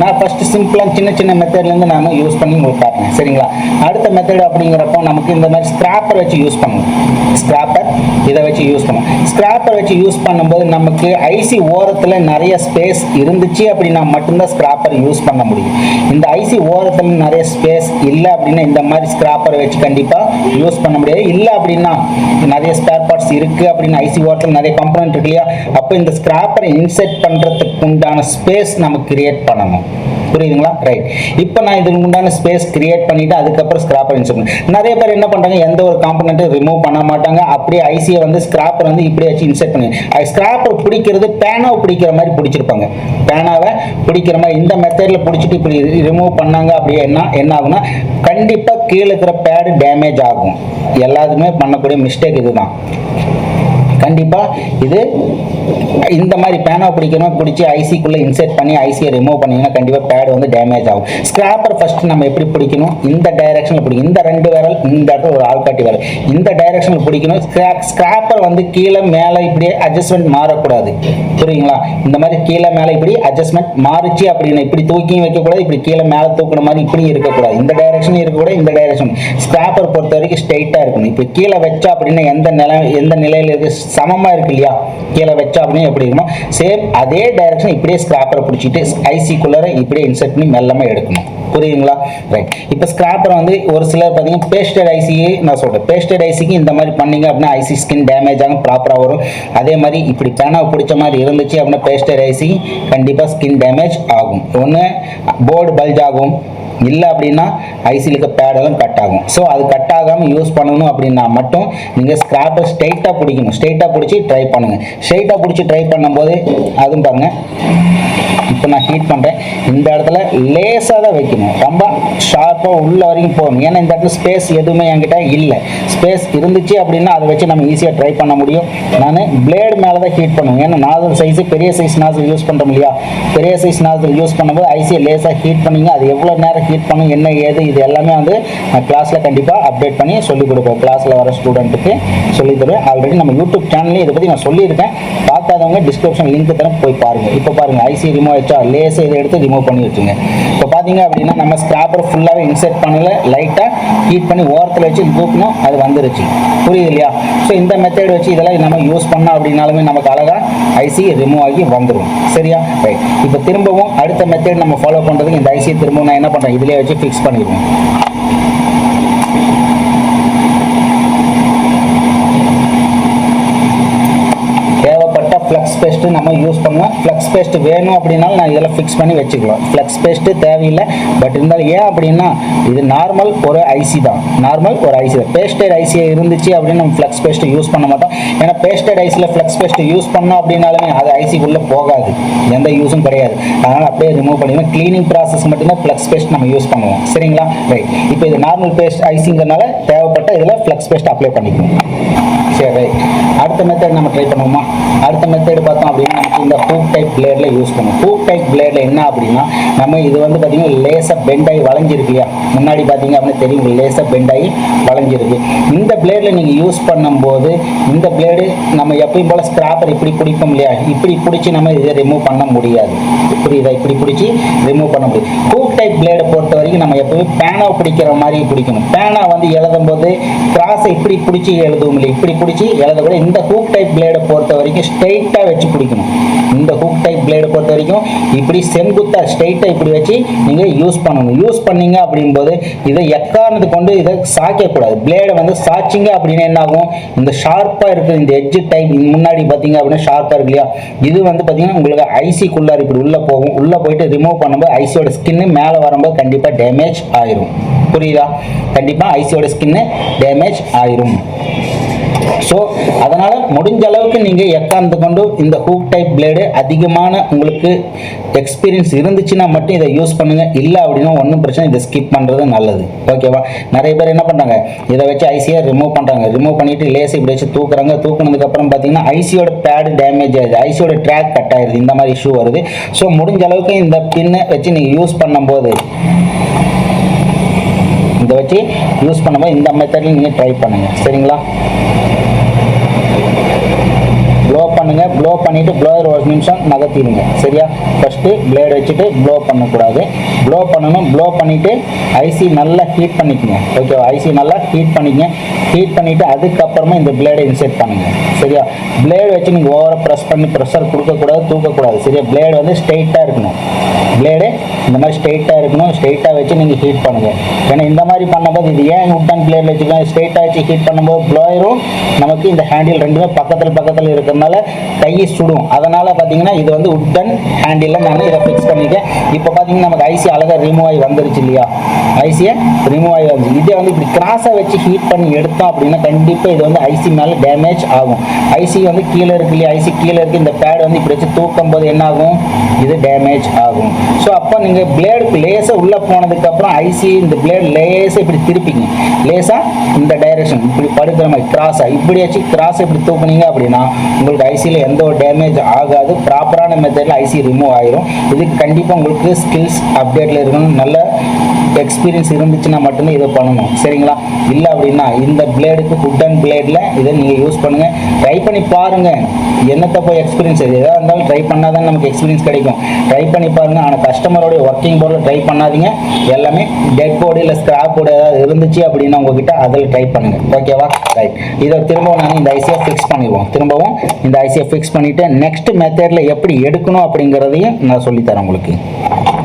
நான் ஃபஸ்ட்டு சிம்பிளாக சின்ன சின்ன மெத்தட்லேருந்து நம்ம யூஸ் பண்ணி உங்களுக்கு காட்டுறேன். சரிங்களா. அடுத்த மெத்தட் அப்படிங்கிறப்போ நமக்கு இந்த மாதிரி ஸ்க்ராப்பர் வச்சு யூஸ் பண்ணுவோம். ஸ்க்ராப்பர் இதை வச்சு யூஸ் பண்ணுவோம். ஸ்க்ராப்பர் வச்சு யூஸ் பண்ணும்போது நமக்கு ஐசி ஓரத்தில் நிறைய ஸ்பேஸ் இருந்துச்சு அப்படின்னா மட்டும்தான் ஸ்க்ராப்பர் யூஸ் பண்ண முடியும். இந்த ஐசி ஓரத்தில் நிறைய ஸ்பேஸ் இல்லை அப்படின்னா இந்த மாதிரி ஸ்க்ராப்பரை வச்சு கண்டிப்பாக யூஸ் பண்ண முடியாது. இல்லை அப்படின்னா நிறைய ஸ்பேர் பார்ட்ஸ் இருக்குது அப்படின்னா ஐசி ஓரத்தில் நிறைய காம்பனன்ட் இருக்கு இல்லையா, அப்போ இந்த ஸ்கிராப்பரை இன்செர்ட் பண்றதுக்கு உண்டான ஸ்பேஸ் நம்ம கிரியேட் பண்ணணும். புரியுதுங்களா. ரைட். இப்போ நான் இதுக்கு உண்டான ஸ்பேஸ் கிரியேட் பண்ணிட்டு அதுக்கப்புறம் ஸ்கிராப்பர் இன்செர்ட் பண்ணேன். நிறைய பேர் என்ன பண்றாங்க, எந்த ஒரு காம்பனண்ட்டும் ரிமூவ் பண்ண மாட்டாங்க, அப்படியே ஐசியை வந்து ஸ்கிராப்பர் வந்து இப்படி வச்சு இன்செர்ட் பண்ணி ஸ்கிராப்பர் பிடிக்கிறது பேனாவை பிடிக்கிற மாதிரி பிடிச்சிருப்பாங்க. பேனாவை பிடிக்கிற மாதிரி இந்த மெத்தட்ல பிடிச்சிட்டு இப்படி ரிமூவ் பண்ணாங்க அப்படியே என்ன ஆகும்னா கண்டிப்பா கீழே இருக்கிற பேடு டேமேஜ் ஆகும். எல்லாத்துக்குமே பண்ணக்கூடிய மிஸ்டேக் இதுதான். கண்டிப்பா இது இந்த மாதிரி பேனா பிடிக்கணும், பிடிச்சி ஐசிக்குள்ள இன்செர்ட் பண்ணி ஐசியை ரிமூவ் பண்ணீங்கன்னா கண்டிப்பா பேட் வந்து டேமேஜ் ஆகும். ஸ்கிராப்பர் ஃபர்ஸ்ட் நம்ம எப்படி பிடிக்கணும், இந்த டைரக்ஷன்ல பிடிக்கணும். இந்த ரெண்டு விரல் இந்த இடத்துல ஒரு ஆள்காட்டி விரல் இந்த டைரக்ஷன்ல பிடிக்கணும். ஸ்கிராப்பர் வந்து கீழே மேலே இப்படியே அட்ஜஸ்ட்மெண்ட் மாறக்கூடாது. புரியுங்களா. இந்த மாதிரி கீழே மேலே இப்படி அட்ஜஸ்ட்மெண்ட் மாறிச்சு அப்படின்னா இப்படி தூக்கியும் வைக்கக்கூடாது, இப்படி கீழே மேலே தூக்குற மாதிரி இப்படி இருக்கக்கூடாது. இந்த டைரக்ஷன் இருக்கக்கூடாது, இந்த டைரக்ஷன். ஸ்கிராப்பர் பொறுத்த வரைக்கும் ஸ்ட்ரெயிட்டா இருக்கணும். இப்படி கீழே வச்சா அப்படின்னா எந்த நிலையில இருக்கு, சமமா இருக்கு இல்லையா, கீழே வச்சா அப்படின்னு எப்படி இருக்குமோ சேம் அதே டைரக்ஷன் இப்படியே ஸ்கிராப்பரை பிடிச்சிட்டு ஐசிக்குள்ளர இப்படியே இன்செர்ட் பண்ணி மெல்லமா எடுக்கணும். புரியுதுங்களா. ரைட். இப்போ ஸ்கிராப்பர் வந்து ஒரு சிலர் பார்த்தீங்கன்னா பேஸ்டட் ஐசியே நான் சொல்றேன், பேஸ்டட் ஐசிக்கு இந்த மாதிரி பண்ணீங்க அப்படின்னா ஐசி ஸ்கின் டேமேஜ் ஆகும், ப்ராப்பராக வரும். அதே மாதிரி இப்படி பேனாவை பிடிச்ச மாதிரி இருந்துச்சு அப்படின்னா பேஸ்டட் ஐசி கண்டிப்பாக ஸ்கின் டேமேஜ் ஆகும். ஒன்று போர்டு பல்ஜ் ஆகும், இல்லை அப்படின்னா ஐசியில் இருக்க பேடெல்லாம் கட் ஆகும். ஸோ அது கட் ஆகாமல் யூஸ் பண்ணணும் அப்படின்னா மட்டும் நீங்கள் ஸ்கிராப்பர் ஸ்ட்ரைட்டாக பிடிக்கணும். ஸ்ட்ரைட்டாக பிடிச்சி ட்ரை பண்ணுங்கள். ஸ்ட்ரைட்டாக பிடிச்சி ட்ரை பண்ணும்போது அதுவும் பாருங்கள், இப்போ நான் ஹீட் பண்ணுறேன். இந்த இடத்துல லேசாக தான் வைக்கணும், ரொம்ப ஷார்ப்பாக உள்ள வரைக்கும் போகணும். ஏன்னா இந்த இடத்துல ஸ்பேஸ் எதுவுமே என்கிட்ட இல்லை. ஸ்பேஸ் இருந்துச்சு அப்படின்னா அதை வச்சு நம்ம ஈஸியாக ட்ரை பண்ண முடியும். நான் பிளேடு மேலே தான் ஹீட் பண்ணுவேன். ஏன்னா நாசல் சைஸு பெரிய சைஸ் நாசல் யூஸ் பண்ணுறோம் இல்லையா, பெரிய சைஸ் நாசல் யூஸ் பண்ணும்போது ஐசியை லேசாக ஹீட் பண்ணிங்க. அது எவ்வளோ நேரம் ஹீட் பண்ணும், என்ன ஏது, இது எல்லாமே வந்து நான் கிளாஸில் கண்டிப்பாக அப்டேட் பண்ணி சொல்லிக் கொடுப்பேன். கிளாஸில் வர ஸ்டூடெண்ட்டுக்கு சொல்லித் தருவேன். ஆல்ரெடி நம்ம யூடியூப் சேனல்லையும் இதை பற்றி நான் சொல்லியிருக்கேன். பார்க்காதவங்க டிஸ்கிரிப்ஷன் லிங்க் தரேன், போய் பாருங்கள். இப்போ பாருங்கள் ஐசி ரிமூவ் ஆயிடுச்சா, லேசாக இதை எடுத்து ரிமூவ் பண்ணி வச்சுங்க. இப்போ பார்த்தீங்க அப்படின்னா நம்ம ஸ்கிராப்பர் ஃபுல்லாகவே இன்செர்ட் பண்ணல, லைட்டாக ஹீட் பண்ணி ஓரத்தில் வச்சு தூக்கணும், அது வந்துருச்சு. புரியுது இல்லையா. ஸோ இந்த மெத்தட் வச்சு இதெல்லாம் நம்ம யூஸ் பண்ணோம் அப்படின்னாலுமே நமக்கு அழகாக ஐசி ரிமூவ் ஆகி வந்துடும். சரியா. ரைட். இப்போ திரும்பவும் அடுத்த மெத்தட் நம்ம ஃபாலோ பண்ணுறதுக்கு இந்த ஐசி திரும்பவும் நான் என்ன பண்ணுறேன், இதிலே வச்சு ஃபிக்ஸ் பண்ணிடுவேன். ஃப்ளக்ஸ் பேஸ்ட்டு நம்ம யூஸ் பண்ணுவோம். ஃப்ளக்ஸ் பேஸ்ட் வேணும் அப்படின்னாலும் நான் இதெல்லாம் ஃபிக்ஸ் பண்ணி வச்சுக்கலாம். ஃப்ளக்ஸ் பேஸ்ட்டு தேவையில்லை. பட் இருந்தாலும் ஏன் அப்படின்னா இது நார்மல் ஒரு ஐசி தான், நார்மல் ஒரு ஐசி தான். பேஸ்டட் ஐசி இருந்துச்சு அப்படின்னு நம்ம ஃப்ளக்ஸ் பேஸ்ட்டு யூஸ் பண்ண மாட்டோம். ஏன்னா பேஸ்டட் ஐசியில் ஃப்ளக்ஸ் பேஸ்ட்டு யூஸ் பண்ணோம் அப்படின்னாலுமே அது ஐசிக்குள்ளே போகாது, எந்த யூஸும் கிடையாது. அதனால் அப்படியே ரிமூவ் பண்ணிடுவோம். க்ளீனிங் ப்ராசஸ் மட்டும்தான் ஃப்ளக்ஸ் பேஸ்ட் நம்ம யூஸ் பண்ணுவோம். சரிங்களா. ரைட். இப்போ இது நார்மல் பேஸ்ட் ஐசிங்கிறனால தேவைப்பட்ட இதில் ஃப்ளக்ஸ் பேஸ்ட் அப்ளை பண்ணிக்கணும். சரி. ரைட். அடுத்த மெத்தட் நம்ம ட்ரை பண்ணுவோமா. அடுத்த மெத்தட் பார்த்தோம் அப்படின்னா இந்த ஹூக் டைப் பிளேடில் யூஸ் பண்ணுவோம். ஹூக் டைப் பிளேடில் என்ன அப்படின்னா நம்ம இது வந்து பார்த்தீங்கன்னா லேசாக பெண்டாகி வளைஞ்சிருக்கு இல்லையா, முன்னாடி பார்த்தீங்க அப்படின்னா தெரியும் லேசாக பெண்டாகி வளைஞ்சிருக்கு. இந்த பிளேடில் நீங்கள் யூஸ் பண்ணும்போது இந்த பிளேடு நம்ம எப்பயும் போல் ஸ்கிராப்பர் இப்படி பிடிப்போம் இல்லையா, இப்படி பிடிச்சி நம்ம இதை ரிமூவ் பண்ண முடியாது. புரியுதா, இப்படி பிடிச்சி ரிமூவ் பண்ண முடியும். ஹூக் டைப் பிளேடை பொறுத்த வரைக்கும் நம்ம எப்பவுமே பேனா பிடிக்கிற மாதிரி பிடிக்கணும். பேனா வந்து எழுதும் போது கிராஸை இப்படி பிடிச்சி எழுதுவோம் இல்லை, இப்படி பிடிச்சி எழுதக்கூட. இந்த ஹூக் டைப் பிளேடை பொறுத்த வரைக்கும் ஸ்ட்ரெயிட்டாக வச்சு பிடிக்கணும். இந்த ஹூக் டைப் பிளேடை பொறுத்த வரைக்கும் இப்படி செங்குத்தா ஸ்ட்ரெயிட்டாக இப்படி வச்சு நீங்கள் யூஸ் பண்ணணும். யூஸ் பண்ணீங்க அப்படிங்கும்போது இதை எக்காரணத்து கொண்டு இதை சாய்க்கக்கூடாது. பிளேடை வந்து சாய்ச்சிங்க அப்படின்னு என்ன ஆகும், இந்த ஷார்ப்பாக இருக்கிற இந்த எட்ஜ் டைப் முன்னாடி பார்த்தீங்க அப்படின்னா ஷார்ப்பாக இருக்கு இல்லையா, இது வந்து பார்த்தீங்கன்னா உங்களுக்கு ஐசிக்குள்ளார இப்படி உள்ளே போகும். உள்ளே போயிட்டு ரிமூவ் பண்ணும்போது ஐசியோட ஸ்கின்னு மேலே வரும்போது கண்டிப்பாக டேமேஜ் ஆயிரும். புரியுதா, கண்டிப்பாக ஐசியோட ஸ்கின்னு டேமேஜ் ஆயிரும். ஸோ அதனால் முடிஞ்ச அளவுக்கு நீங்கள் எக்காந்து கொண்டு இந்த ஹூக் டைப் பிளேடு அதிகமான உங்களுக்கு எக்ஸ்பீரியன்ஸ் இருந்துச்சுன்னா மட்டும் இதை யூஸ் பண்ணுங்கள். இல்லை அப்படின்னா ஒன்றும் பிரச்சனை, இதை ஸ்கிப் பண்ணுறது நல்லது. ஓகேவா, நிறைய பேர் என்ன பண்ணுறாங்க, இதை வச்சு ஐசியை ரிமூவ் பண்ணுறாங்க. ரிமூவ் பண்ணிவிட்டு லேஸ் இப்படி வச்சு தூக்குறாங்க. தூக்குனதுக்கப்புறம் பார்த்தீங்கன்னா ஐசியோட பேடு டேமேஜ் ஆகுது, ஐசியோட ட்ராக் கட் ஆயிடுது, இந்த மாதிரி இஷ்யூ வருது. ஸோ முடிஞ்ச அளவுக்கு இந்த பின்னை வச்சு நீங்கள் யூஸ் பண்ணும்போது இதை வச்சு யூஸ் பண்ணும்போது இந்த மெத்தடில் நீங்கள் ட்ரை பண்ணுங்கள். சரிங்களா, ப்ளோ பண்ணுங்க. ப்ளோ பண்ணிட்டு ப்ளோயர் ஒரு நிமிஷம் நகர்த்திடுங்க. சரியா, ஃபர்ஸ்ட்டு பிளேட் வச்சுட்டு ப்ளோ பண்ணக்கூடாது, ப்ளோ பண்ணணும். ப்ளோ பண்ணிட்டு ஐசி நல்லா ஹீட் பண்ணிக்கங்க. ஓகேவா, ஐசி நல்லா ஹீட் பண்ணிக்கங்க. ஹீட் பண்ணிட்டு அதுக்கப்புறமா இந்த பிளேடை இன்செர்ட் பண்ணுங்க. சரியா, பிளேடு வச்சு நீங்கள் ஓவராக ப்ரெஸ் பண்ணி ப்ரெஷர் கொடுக்கக்கூடாது, தூக்கக்கூடாது. சரியா, பிளேடு வந்து ஸ்ட்ரெயிட்டாக இருக்கணும். பிளேடு இந்த மாதிரி ஸ்ட்ரெயிட்டாக இருக்கணும். ஸ்ட்ரெயிட்டாக வச்சு நீங்கள் ஹீட் பண்ணுங்கள். ஏன்னா இந்த மாதிரி பண்ணும்போது இது ஏன் உட்டன் பிளேடில் வச்சுக்கலாம், ஸ்ட்ரெயிட்டாக வச்சு ஹீட் பண்ணும்போது ப்ளோயரும் நமக்கு இந்த ஹேண்டில் ரெண்டுமே பக்கத்தில் இருக்கிறதுனால கையை சுடும். அதனால் பார்த்தீங்கன்னா இது வந்து உட்டன் ஹேண்டில் நான் இதை ஃபிக்ஸ் பண்ணிட்டேன். இப்போ பார்த்தீங்கன்னா நமக்கு ஐசி அழகாக ரிமூவ் ஆகி வந்துருச்சு இல்லையா, ஐசியை ரிமூவ் ஆகி வந்துச்சு. இதே வந்து இப்படி கிராஸாக வச்சு ஹீட் பண்ணி எடுத்தோம் அப்படின்னா கண்டிப்பாக இது வந்து ஐசி மேலே டேமேஜ் ஆகும். ஐசி வந்து கீழே இருக்கு இல்லையா, ஐசி கீழே இருக்குது. இந்த பேட் வந்து இப்படி வச்சு தூக்கும் போது என்ன ஆகும், இது டேமேஜ் ஆகும். ஸோ அப்போ நீங்கள் பிளேடுக்கு லேசாக உள்ளே போனதுக்கப்புறம் ஐசி இந்த பிளேடு லேசாக இப்படி திருப்பிங்க. லேசாக இந்த டைரெக்ஷன் இப்படி படுக்கிற மாதிரி கிராஸாக இப்படி வச்சு கிராஸை இப்படி தூக்குனீங்க அப்படின்னா உங்களுக்கு ஐசியில் எந்த ஒரு டேமேஜ் ஆகாது. ப்ராப்பரான மெத்தடில் ஐசி ரிமூவ் ஆயிரும். இதுக்கு கண்டிப்பாக உங்களுக்கு ஸ்கில்ஸ் அப்டேட்டில் இருக்கணும், நல்ல எக்ஸ்பீரியன்ஸ் இருந்துச்சுன்னா மட்டும்தான் இதை பண்ணணும். சரிங்களா, இல்லை அப்படின்னா இந்த பிளேடுக்கு உட்டன் பிளேடில் இதை நீங்கள் யூஸ் பண்ணுங்கள். ட்ரை பண்ணி பாருங்கள். என்னத்தை போய் எக்ஸ்பீரியன்ஸ் எதாக இருந்தாலும் ட்ரை பண்ணால் தான் நமக்கு எக்ஸ்பீரியன்ஸ் கிடைக்கும். ட்ரை பண்ணி பாருங்கள். ஆனால் கஸ்டமரோடைய ஒர்க்கிங் போர்டில் ட்ரை பண்ணாதீங்க. எல்லாமே டெட் போர்டு இல்லை ஸ்கிராப் போர்டு ஏதாவது இருந்துச்சு அப்படின்னா உங்ககிட்ட அதில் ட்ரை பண்ணுங்கள். ஓகேவா, ரைட். இதை திரும்பவும் நான் இந்த ஐசியை ஃபிக்ஸ் பண்ணிடுவோம். திரும்பவும் இந்த ஐசியை ஃபிக்ஸ் பண்ணிவிட்டு நெக்ஸ்ட் மெத்தடில் எப்படி எடுக்கணும் அப்படிங்கிறதையும் நான் சொல்லித்தரேன் உங்களுக்கு.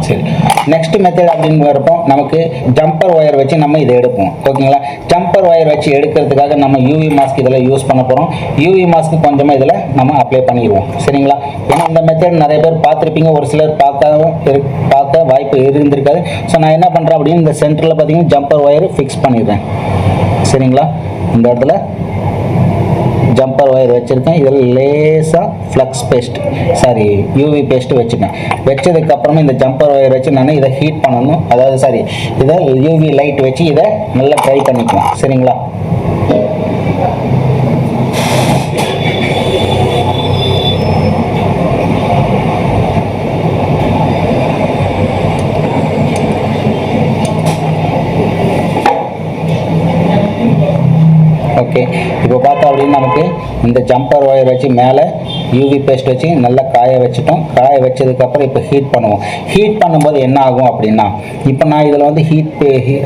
சரி, நெக்ஸ்ட் மெத்தட் அப்படிங்கிறப்போ நமக்கு ஜம்பர் ஒயர் வச்சு நம்ம இதை எடுப்போம். ஓகேங்களா, ஜம்பர் ஒயர் வச்சு எடுக்கிறதுக்காக நம்ம யூவி மாஸ்க் இதில் யூஸ் பண்ண போகிறோம். யூவி மாஸ்க் கொஞ்சமாக இதில் நம்ம அப்ளை பண்ணிடுவோம். சரிங்களா, ஏன்னா இந்த மெத்தட் நிறைய பேர் பார்த்துருப்பீங்க, ஒரு சிலர் பார்க்க வாய்ப்பு இருந்திருக்காது. ஸோ நான் என்ன பண்ணுறேன் அப்படின்னு இந்த சென்டரில் பார்த்தீங்கன்னா ஜம்பர் ஒயர் ஃபிக்ஸ் பண்ணிடுறேன். சரிங்களா, இந்த இடத்துல ஜம்பர் ஒயர் வச்சுருக்கேன். இதில் லேசாக ஃப்ளக்ஸ் பேஸ்ட் யூவி பேஸ்ட்டு வச்சுக்கேன். வச்சதுக்கப்புறமா இந்த ஜம்பர் ஒயர் வச்சு நான் இதை ஹீட் பண்ணணும். அதாவது இதை யூவி லைட் வச்சு இதை நல்லா ட்ரை பண்ணிக்குவேன். சரிங்களா, ஓகே. இப்போ பார்த்தா அப்படின்னு நமக்கு இந்த ஜம்பர் ஒயர் வச்சு மேலே யூவி பேஸ்ட் வச்சு நல்லா காய வச்சுட்டோம். காய வச்சதுக்கப்புறம் இப்போ ஹீட் பண்ணுவோம். ஹீட் பண்ணும்போது என்ன ஆகும் அப்படின்னா, இப்போ நான் இதில் வந்து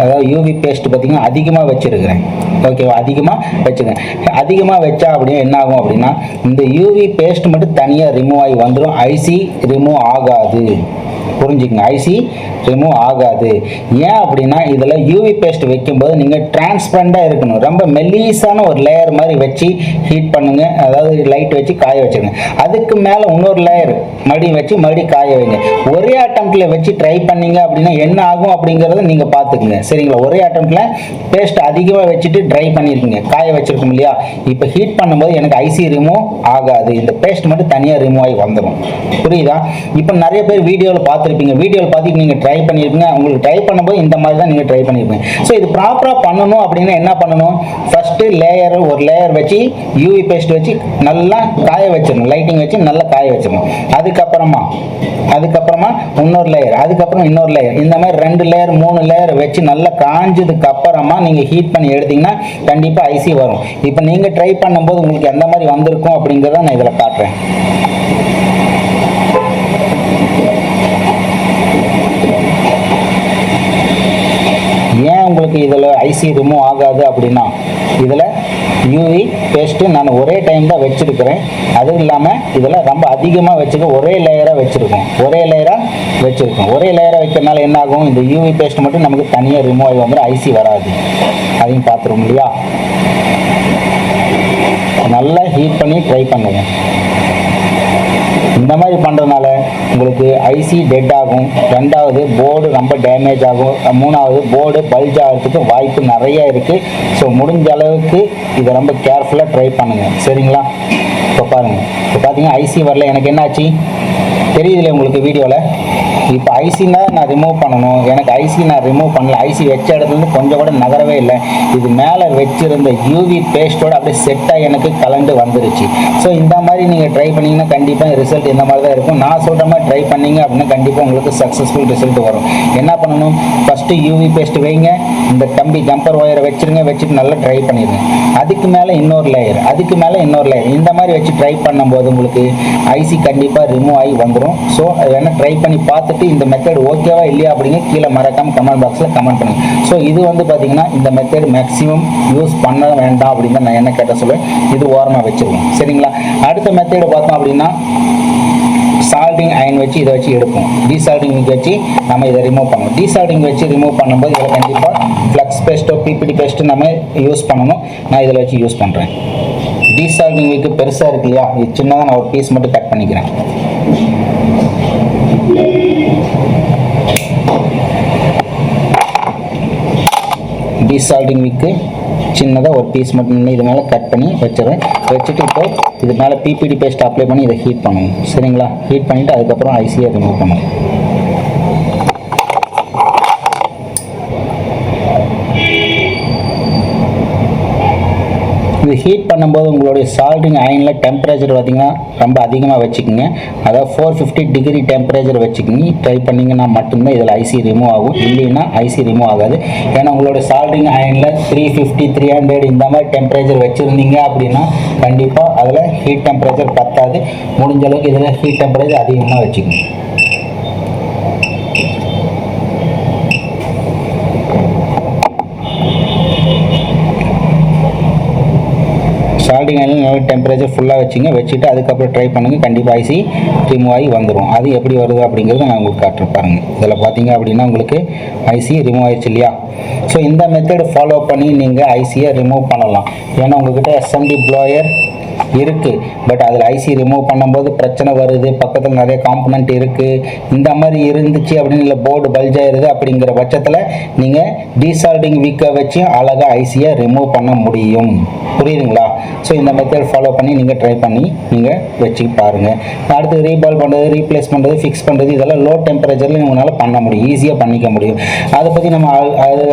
அதாவது யூவி பேஸ்ட் பார்த்திங்கன்னா அதிகமாக வச்சுருக்கிறேன். ஓகேவா, அதிகமாக வச்சுருக்கேன். அதிகமாக வச்சா அப்படின்னா என்ன ஆகும் அப்படின்னா இந்த யூவி பேஸ்ட் மட்டும் தனியாக ரிமூவ் ஆகி வந்துடும். ஐசி ரிமூவ் ஆகாது. புரிஞ்சுக்கங்க, ஐசி ரிமூவ் ஆகாது. ஏன் அப்படின்னா இதில் யூவி பேஸ்ட் வைக்கும்போது நீங்கள் டிரான்ஸ்பரண்டாக இருக்கணும். ரொம்ப மெல்லிசான ஒரு லேயர் மாதிரி வச்சு ஹீட் பண்ணுங்க. அதாவது லைட் வச்சு காய வச்சுருங்க. அதுக்கு மேலே இன்னொரு லேயர் மறுபடியும் காய வைங்க. ஒரே அட்டம்ப்டில் வச்சு ட்ரை பண்ணீங்க அப்படின்னா என்ன ஆகும் அப்படிங்கிறத நீங்கள் பார்த்துக்குங்க. சரிங்களா, ஒரே அட்டம்ப்டில் பேஸ்ட் அதிகமாக வச்சுட்டு ட்ரை பண்ணியிருக்கீங்க, காய வச்சுருக்கோம் இல்லையா. இப்போ ஹீட் பண்ணும்போது எனக்கு ஐசி ரிமூவ் ஆகாது. இந்த பேஸ்ட் மட்டும் தனியாக ரிமூவ் ஆகி வந்துடும். புரியுதா? இப்போ நிறைய பேர் வீடியோவில் பார்த்துருப்பீங்க, வீடியோவில் பார்த்துட்டு நீங்கள் ட்ரை பண்ணியிருப்பீங்க. உங்களுக்கு ட்ரை பண்ணும்போது இந்த மாதிரி தான் நீங்கள் ட்ரை பண்ணியிருப்பீங்க. ஸோ இது ப்ராப்பராக பண்ணணும் அப்படின்னா என்ன பண்ணணும், ஃபஸ்ட்டு ஒரு லேயர் வச்சு யூவி பேஸ்ட் வச்சு நல்லா காய வச்சிடணும், லைட்டிங் வச்சு நல்லா காய வச்சிடணும். அதுக்கப்புறமா இன்னொரு லேயர், அதுக்கப்புறம் இன்னொரு லேயர், இந்த மாதிரி 2 லேயர் 3 லேயர் வச்சு நல்லா காஞ்சதுக்கு அப்புறமா நீங்கள் ஹீட் பண்ணி எடுத்தீங்கன்னா கண்டிப்பாக ஐசி வரும். இப்போ நீங்கள் ட்ரை பண்ணும்போது உங்களுக்கு எந்த மாதிரி வந்திருக்கும் அப்படிங்கிறத நான் இதில் காட்டுறேன். ஏன் உங்களுக்கு இதில் ஐசி ரிமூவ் ஆகாது அப்படின்னா, இதில் யூவி பேஸ்ட்டு நான் ஒரே டைம் தான் வச்சுருக்கிறேன். அதுவும் இல்லாமல் இதில் ரொம்ப அதிகமாக வச்சுருக்கேன், ஒரே லேயராக வச்சுருக்கோம். ஒரே லேயராக வைக்கிறதுனால என்ன ஆகும், இந்த யூவி பேஸ்ட் மட்டும் நமக்கு தனியாக ரிமூவ் ஆகி வந்துடும், ஐசி வராது. அதையும் பார்த்துருவோம் இல்லையா. நல்லா ஹீட் பண்ணி ட்ரை பண்ணுவோம். இந்த மாதிரி பண்ணுறதுனால உங்களுக்கு ஐசி டெட் ஆகும், 2வது போர்டு ரொம்ப டேமேஜ் ஆகும், 3வது போர்டு பல்ஜ் ஆகிறதுக்கு வாய்ப்பு நிறைய இருக்குது. ஸோ முடிஞ்ச அளவுக்கு இதை ரொம்ப கேர்ஃபுல்லாக ட்ரை பண்ணுங்கள், சரிங்களா. இப்போ பாருங்கள், இப்போ பார்த்தீங்கன்னா ஐசி வரல, எனக்கு என்னாச்சு தெரியுதுல்ல உங்களுக்கு வீடியோவில். இப்போ ஐசினா நான் ரிமூவ் பண்ணணும், எனக்கு ஐசி நான் ரிமூவ் பண்ணல, ஐசி வச்ச இடத்துலேருந்து கொஞ்சம் கூட நகரவே இல்லை. இது மேலே வச்சுருந்த யூவி பேஸ்ட்டோட அப்படியே செட்டாக எனக்கு கலந்து வந்துருச்சு. ஸோ இந்த மாதிரி நீங்கள் ட்ரை பண்ணிங்கன்னா கண்டிப்பாக ரிசல்ட் இந்த மாதிரி தான் இருக்கும். நான் சொல்கிற மாதிரி ட்ரை பண்ணிங்க அப்படின்னா கண்டிப்பாக உங்களுக்கு சக்ஸஸ்ஃபுல் ரிசல்ட் வரும். என்ன பண்ணணும், ஃபஸ்ட்டு யூவி பேஸ்ட் வைங்க, இந்த கம்பி ஜம்பர் ஒயரை வச்சுட்டு நல்லா ட்ரை பண்ணிடுங்க. அதுக்கு மேலே இன்னொரு லேயர், இந்த மாதிரி வச்சு ட்ரை பண்ணும்போது உங்களுக்கு ஐசி கண்டிப்பாக ரிமூவ் ஆகி வந்துடும். ஸோ வேணால் ட்ரை பண்ணி பார்த்துட்டு இந்த மெத்தட் ஓகேவா இல்லையா அப்படிங்க கீழே மறக்காம கமெண்ட் பாக்ஸில் கமெண்ட் பண்ணுங்க. ஸோ இது வந்து பார்த்தீங்கன்னா இந்த மெத்தட் மேக்ஸிமம் யூஸ் பண்ண வேண்டாம் அப்படின்னு நான் என்ன கேட்ட சொல்லுவேன். இது ஓரமாக வச்சுருவோம், சரிங்களா. அடுத்த மெத்தட் பார்த்தோம் அப்படின்னா சால்டிங் அயன் வச்சு இதை வச்சு எடுப்போம். டீசால்டிங் வச்சு நம்ம இதை ரிமூவ் பண்ணுவோம். டீசால்டிங் வச்சு ரிமூவ் பண்ணும்போது இதில் கண்டிப்பாக ஃப்ளக்ஸ் பேஸ்ட்டோ பிபிடி பேஸ்ட்டு நம்ம யூஸ் பண்ணணும். நான் இதில் வச்சு யூஸ் பண்ணுறேன். டீசால்டிங் விக்கு பெருசாக இருக்கு இல்லையா, இது சின்னதாக நான் ஒரு பீஸ் மட்டும் கட் பண்ணிக்கிறேன். டீசால்டிங் விக்கு சின்னதாக ஒரு பீஸ் மட்டும் இது மேலே கட் பண்ணி வச்சுருவேன். வச்சுட்டு இப்போ இது மேலே பிபிடி பேஸ்ட் அப்ளை பண்ணி இதை ஹீட் பண்ணுவோம், சரிங்களா. ஹீட் பண்ணிவிட்டு அதுக்கப்புறம் ஐசியை ரிமூவ் பண்ணுவோம். இது ஹீட் பண்ணும்போது உங்களுடைய சால்டிங் அயனில் டெம்பரேச்சர் பார்த்திங்கன்னா ரொம்ப அதிகமாக வச்சுக்கோங்க. அதாவது 450 டிகிரி டெம்பரேச்சர் வச்சுக்கிங்க ட்ரை பண்ணிங்கன்னா மட்டும்தான் இதில் ஐசி ரிமூவ் ஆகும், இல்லைன்னா ஐசி ரிமூவ் ஆகாது. ஏன்னா உங்களுடைய சால்டிங் அயனில் 350 300 இந்த மாதிரி டெம்பரேச்சர் வச்சுருந்தீங்க அப்படின்னா கண்டிப்பாக அதில் ஹீட் டெம்பரேச்சர் பத்தாது. முடிஞ்ச அளவுக்கு இதில் ஹீட் டெம்பரேச்சர் அதிகமாக வச்சுக்கோங்க. சால்டிங் அயனில் நல்ல டெம்பரேச்சர் ஃபுல்லாக வச்சுட்டு அதுக்கப்புறம் ட்ரை பண்ணுங்கள், கண்டிப்பாக ஐசி ரிமூவ் ஆகி வந்துடும். அது எப்படி வருது அப்படிங்கிறத நான் உங்களுக்கு காட்டுறேன் பாருங்கள். இதில் பார்த்தீங்க அப்படின்னா உங்களுக்கு ஐசி ரிமூவ் ஆயிடுச்சு இல்லையா. ஸோ இந்த மெத்தட் ஃபாலோ பண்ணி நீங்கள் ஐசியை ரிமூவ் பண்ணலாம். ஏன்னா உங்கள்கிட்ட எஸ்எம்டி ப்ளோயர் இருக்குது, பட் அதில் ஐசி ரிமூவ் பண்ணும்போது பிரச்சனை வருது, பக்கத்தில் நிறைய காம்பனண்ட் இருக்குது, இந்த மாதிரி இருந்துச்சு அப்படின்னு இல்லை போர்டு பல்ஜ் ஆயிடுது. அப்படிங்கிற பட்சத்தில் நீங்கள் டீசால்டிங் விக்கை வச்சு அழகாக ஐசியை ரிமூவ் பண்ண முடியும், புரியுதுங்களா. ஸோ இந்த மெத்தட் ஃபாலோ பண்ணி நீங்கள் ட்ரை பண்ணி நீங்கள் வச்சு பாருங்கள். அடுத்து ரீபால் பண்ணுறது, ரீப்ளேஸ் பண்ணுறது, ஃபிக்ஸ் பண்ணுறது, இதெல்லாம் லோ டெம்பரேச்சரில் உங்களால் பண்ண முடியும், ஈஸியாக பண்ணிக்க முடியும். அதை பற்றி நம்ம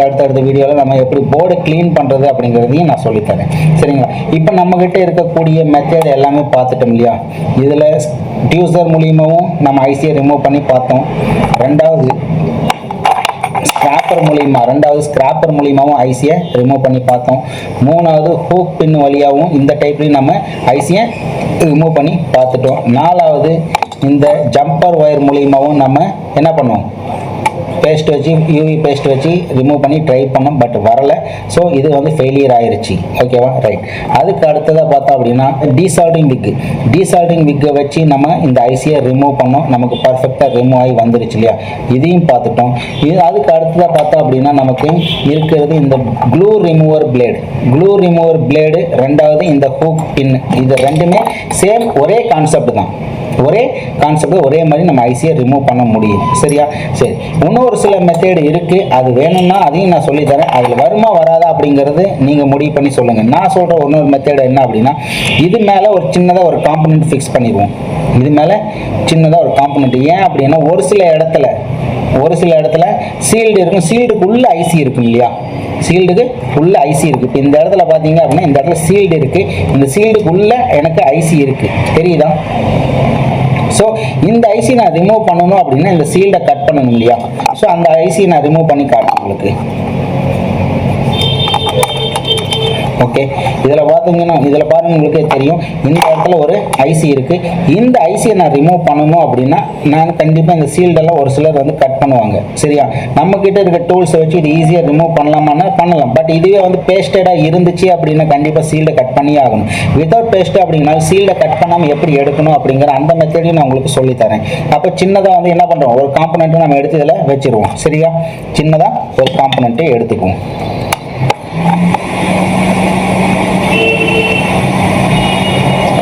அடுத்தடுத்த வீடியோவில் நம்ம எப்படி போர்டை க்ளீன் பண்ணுறது அப்படிங்கிறதையும் நான் சொல்லித்தரேன், சரிங்களா. இப்போ நம்மக்கிட்ட இருக்கக்கூடிய மெத்தட் எல்லாமே பார்த்துட்டோம் இல்லையா. இதில் டியூசர் மூலியமாகவும் நம்ம ஐசியை ரிமூவ் பண்ணி பார்த்தோம். ரெண்டாவது ஸ்கிராப்பர் மூலியமாகவும் ஐசியை ரிமூவ் பண்ணி பார்த்தோம். மூணாவது ஹூக் பின் வழியாகவும் இந்த டைப்லையும் நம்ம ஐசியை ரிமூவ் பண்ணி பார்த்துட்டோம். நாலாவது இந்த ஜம்பர் ஒயர் மூலியமாகவும் நம்ம என்ன பண்ணோம், பேஸ்ட் வச்சு யூவி பேஸ்ட் வச்சு ரிமூவ் பண்ணி ட்ரை பண்ணோம், பட் வரலை. ஸோ இது வந்து ஃபெயிலியர் ஆயிடுச்சு, ஓகேவா, ரைட். அதுக்கு அடுத்ததாக பார்த்தோம் அப்படின்னா டீசால்டிங் விக்கை வச்சு நம்ம இந்த ஐசியை ரிமூவ் பண்ணோம், நமக்கு பர்ஃபெக்டாக ரிமூவ் ஆகி வந்துருச்சு இல்லையா. இதையும் பார்த்துட்டோம். அதுக்கு அடுத்ததாக பார்த்தோம் அப்படின்னா நமக்கு இருக்கிறது இந்த க்ளூ ரிமூவர் பிளேடு, ரெண்டாவது இந்த ஹூக் பின். இது ரெண்டுமே சேம் ஒரே கான்செப்ட் தான். ஒரே கான்செப்ட், ஒரே மாதிரி நம்ம ஐசியை ரிமூவ் பண்ண முடியும். சரியா? சரி, இன்னொரு சில மெத்தேடு இருக்கு, அது வேணும்னா அதையும் நான் சொல்லி தரேன். அதில் வருமா வராதா அப்படிங்கிறது நீங்க முடிவு பண்ணி சொல்லுங்க. நான் சொல்ற இன்னொரு மெத்தேடு என்ன அப்படின்னா, இது மேல ஒரு சின்னதாக ஒரு காம்பனன்ட் ஃபிக்ஸ் பண்ணிடுவோம். இது மேல சின்னதாக ஒரு காம்பனன்ட். ஏன் அப்படின்னா ஒரு சில இடத்துல சீல்டு இருக்கும், சீல்டுக்குள்ள ஐசி இருக்கும் இல்லையா, சீல்டுக்கு உள்ள ஐசி இருக்கு. இப்போ இந்த இடத்துல பார்த்தீங்க அப்படின்னா இந்த இடத்துல சீல்டு இருக்கு, இந்த சீல்டுக்குள்ள எனக்கு ஐசி இருக்கு, தெரியுதா? ஸோ இந்த ஐசி நான் ரிமூவ் பண்ணணும் அப்படின்னா இந்த சீல்டை கட் பண்ணணும் இல்லையா? ஸோ அந்த ஐசி நான் ரிமூவ் பண்ணி காட்டுறேன் உங்களுக்கு. ஓகே, இதில் பார்த்தீங்கன்னா இதில் பாருங்க, உங்களுக்கே தெரியும் இந்த இடத்துல ஒரு ஐசி இருக்கு. இந்த ஐசியை நான் ரிமூவ் பண்ணணும் அப்படின்னா நான் கண்டிப்பாக இந்த சீல்டெல்லாம் ஒரு சிலர் வந்து கட் பண்ணுவாங்க. சரியா? நம்ம கிட்ட இருக்க டூல்ஸை வச்சு இது ஈஸியாக ரிமூவ் பண்ணலாமான்னா பண்ணலாம். பட் இதுவே வந்து பேஸ்டடாக இருந்துச்சு அப்படின்னா கண்டிப்பாக சீல்டை கட் பண்ணி ஆகணும். வித்தவுட் பேஸ்ட் அப்படின்னா சீல்டை கட் பண்ணாமல் எப்படி எடுக்கணும் அப்படிங்கிற அந்த மெத்தடையும் நான் உங்களுக்கு சொல்லித்தரேன். அப்போ சின்னதாக வந்து என்ன பண்ணுறோம், ஒரு காம்பனண்ட்டை நம்ம எடுத்து இதில் வச்சிருவோம். சரியா? சின்னதாக ஒரு காம்பனண்ட்டை எடுத்துக்குவோம்.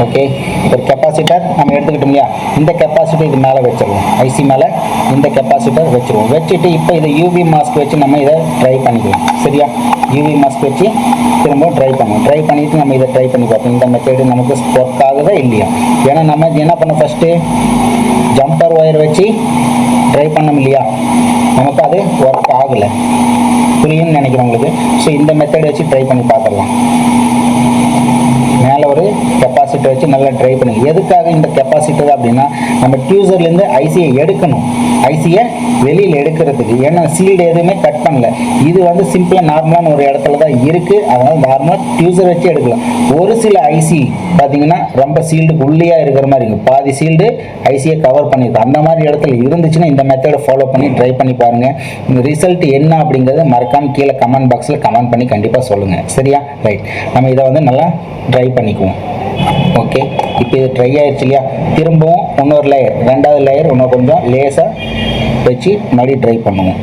ஓகே, ஒரு கெப்பாசிட்டர் நம்ம எடுத்துக்கிட்டோம் இல்லையா, இந்த கெப்பாசிட்டர் இது மேலே வச்சிருவோம், ஐசி மேலே இந்த கெப்பாசிட்டர் வச்சிருவோம். வச்சுட்டு இப்போ இதை யூவி மாஸ்க் வச்சு நம்ம இதை ட்ரை பண்ணிக்கலாம். சரியா? யூவி மாஸ்க் வச்சு திரும்ப ட்ரை பண்ணிட்டு நம்ம இதை ட்ரை பண்ணி பார்ப்போம். இந்த மெத்தேடு நமக்கு ஒர்க் ஆகுதா இல்லையா? ஏன்னா நம்ம என்ன பண்ணோம், ஃபஸ்ட்டு ஜம்பர் ஒயர் வச்சு ட்ரை பண்ணோம் இல்லையா, நமக்கு அது ஒர்க் ஆகலை. புரியும்னு நினைக்கிறேன் உங்களுக்கு. ஸோ இந்த மெத்தேட் வச்சு ட்ரை பண்ணி பார்த்துடலாம். மேலே ஒரு கெப்பாசிட்டர் வச்சு நல்லா ட்ரை பண்ணுங்க. எதுக்காக இந்த கெப்பாசிட்டர் அப்படின்னா நம்ம டியூசர்லேருந்து ஐசியை எடுக்கணும், ஐசியை வெளியில் எடுக்கிறதுக்கு. ஏன்னா சீல்டு எதுவுமே கட் பண்ணல, இது வந்து சிம்பிளாக நார்மலான ஒரு இடத்துல தான் இருக்குது. அதனால் நார்மலாக டியூசர் வச்சு எடுக்கலாம். ஒரு சில ஐசி பார்த்தீங்கன்னா ரொம்ப சீல்டுக்கு உள்ளேயா இருக்கிற மாதிரி இருக்கும், பாதி சீல்டு ஐசியை கவர் பண்ணியிருக்கும். அந்த மாதிரி இடத்துல இருந்துச்சுன்னா இந்த மெத்தடை ஃபாலோ பண்ணி ட்ரை பண்ணி பாருங்கள். இந்த ரிசல்ட் என்ன அப்படிங்கிறத மறக்காமல் கீழே கமெண்ட் பாக்ஸில் கமெண்ட் பண்ணி கண்டிப்பாக சொல்லுங்கள். சரியா? ரைட், நம்ம இதை வந்து நல்லா ட்ரை பண்ணிக்குவோம். ஓகே, இப்போ இது ட்ரை ஆயிடுச்சு இல்லையா? திரும்பவும் இன்னொரு லேயர், ரெண்டாவது லேயர் இன்னும் கொஞ்சம் லேசாக வச்சு மறுபடியும் ட்ரை பண்ணுவோம்.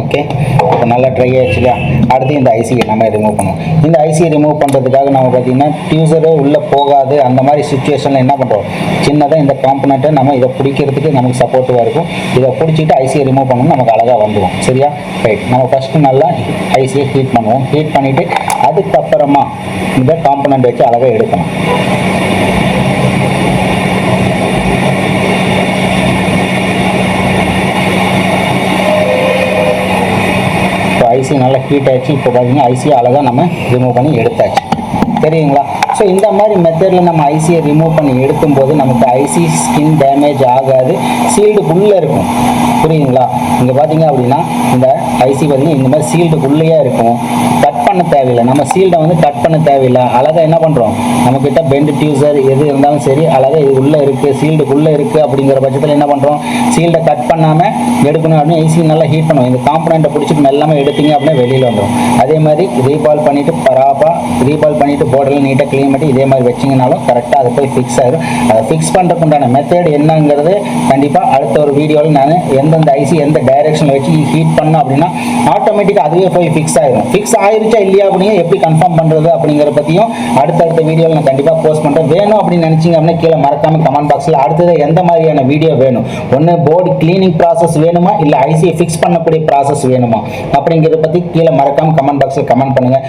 ஓகே, இப்போ நல்லா ட்ரை ஆகிடுச்சு இல்லையா? அடுத்து இந்த ஐசியை நம்ம ரிமூவ் பண்ணுவோம். இந்த ஐசியை ரிமூவ் பண்ணுறதுக்காக நம்ம பார்த்திங்கன்னா டியூசரே உள்ளே போகாது, அந்த மாதிரி சுச்சுவேஷனில் என்ன பண்ணுறோம், சின்னதாக இந்த காம்பனண்ட்டை நம்ம இதை பிடிக்கிறதுக்கு நமக்கு சப்போர்ட்டிவாக இருக்கும். இதை பிடிச்சிட்டு ஐசியை ரிமூவ் பண்ணணும், நமக்கு அழகாக வந்துடும். சரியா? ரைட், நம்ம ஃபஸ்ட்டு நல்லா ஐசியை ஹீட் பண்ணுவோம். ஹீட் பண்ணிவிட்டு அதுக்கப்புறமா இந்த காம்பனண்ட் வச்சு அழகாக எடுக்கணும். ஐசி நல்லா ஹீட் ஆகிடுச்சு. இப்போ பார்த்தீங்கன்னா ஐசியை அழகாக நம்ம ரிமூவ் பண்ணி எடுத்தாச்சு. தெரியுங்களா? ஸோ இந்த மாதிரி மெத்தடில் நம்ம ஐசியை ரிமூவ் பண்ணி எடுக்கும்போது நமக்கு ஐசி ஸ்கின் டேமேஜ் ஆகாது, சீல்டுக்குள்ளே இருக்கும். புரியுதுங்களா? இங்கே பார்த்தீங்க அப்படின்னா இந்த ஐசி வந்து இந்த மாதிரி சீல்டுக்குள்ளேயே இருக்கும். கட் பண்ண தேவையில்லை, நம்ம சீல்டை வந்து கட் பண்ண தேவையில்லை. அழகாக என்ன பண்ணுறோம், நம்மக்கிட்ட பெண்ட் டியூசர் எது இருந்தாலும் சரி, அழகாக இது உள்ளே இருக்குது, சீல்டுக்குள்ளே இருக்குது. அப்படிங்கிற பட்சத்தில் என்ன பண்ணுறோம், சீல்டை கட் பண்ணாமல் எடுக்கணும் அப்படின்னு ஐசி நல்லா ஹீட் பண்ணுவோம். இந்த காம்பனண்ட்டை பிடிச்சிட்டு மெல்லாமல் எடுத்தீங்க அப்படின்னா வெளியில் வந்துடும். அதே மாதிரி ரீபால் பண்ணிவிட்டு ரீபால் பண்ணிவிட்டு போர்டரில் நீட்டாக க்ளீன் பண்ணி இதே மாதிரி வச்சிங்கனாலும் கரெக்டாக அது போய் ஃபிக்ஸ் ஆயிடும். அதை ஃபிக்ஸ் பண்ணுறதுக்கு உண்டான மெத்தட் என்னங்கிறது கண்டிப்பாக அடுத்த ஒரு வீடியோவில் நான் எந்தெந்த ஐசி எந்த டைரெக்ஷனில் வச்சு ஹீட் பண்ணோம் அப்படின்னா ஆட்டோமேட்டிக்காக அதுவே போய் ஃபிக்ஸ் ஆயிடும். ஃபிக்ஸ் ஆயிருச்சா இல்லையா அப்படிங்க எப்படி கன்ஃபார்ம் பண்ணுறது அப்படிங்கிற பற்றியும் அடுத்தடுத்த வீடியோவில் நான் கண்டிப்பாக போஸ்ட் பண்ணுறேன். வேணும் அப்படின்னு நினச்சிங்க அப்படின்னா கீழே மறக்காமல் கமெண்ட் பாக்ஸில் அடுத்தது எந்த மாதிரியான வீடியோ வேணும், ஒன்று போர்டு கிளீனிங் ப்ராசஸ் வேணுமா இல்லை ஐசியை ஃபிக்ஸ் பண்ணக்கூடிய ப்ராசஸ் வேணுமா அப்படிங்கிறத பற்றி கீழே மறக்காமல் கமெண்ட் பாக்ஸில் கமெண்ட் பண்ணுங்கள்.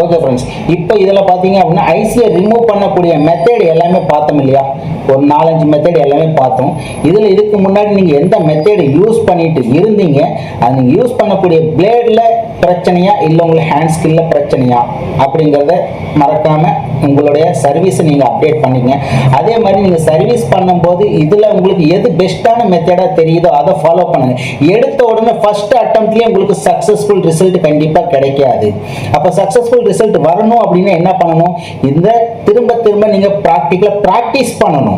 ஓகே ஃப்ரெண்ட்ஸ், இப்போ இதில் பார்த்தீங்க அப்படின்னா ஐசியை ரிமூவ் பண்ணக்கூடிய மெத்தட் எல்லாமே பார்த்தோம் இல்லையா? ஒரு 4-5 மெத்தட் எல்லாமே பார்த்தோம். இதில் இதுக்கு முன்னாடி நீங்கள் எந்த மெத்தட் யூஸ் பண்ணிட்டு இருந்தீங்க, அது நீங்கள் யூஸ் பண்ணக்கூடிய பிளேடில் பிரச்சனையா இல்லை உங்களுக்கு ஹேண்ட் ஸ்கில்லில் பிரச்சனையா அப்படிங்கிறத மறக்காமல் உங்களுடைய சர்வீஸை நீங்கள் அப்டேட் பண்ணிங்க. அதே மாதிரி நீங்கள் சர்வீஸ் பண்ணும்போது இதில் உங்களுக்கு எது பெஸ்ட்டான மெத்தடாக தெரியுதோ அதை ஃபாலோ பண்ணுங்கள். எடுத்த உடனே ஃபர்ஸ்ட் அட்டம்ப்ட்லேயே உங்களுக்கு சக்ஸஸ்ஃபுல் ரிசல்ட் கண்டிப்பாக கிடைக்காது. அப்போ சக்ஸஸ்ஃபுல் ரிசல்ட் வரணும் அப்படின்னா என்ன பண்ணணும், இந்த திரும்ப திரும்ப நீங்கள் ப்ராக்டிக்கலாக ப்ராக்டிஸ் பண்ணணும்.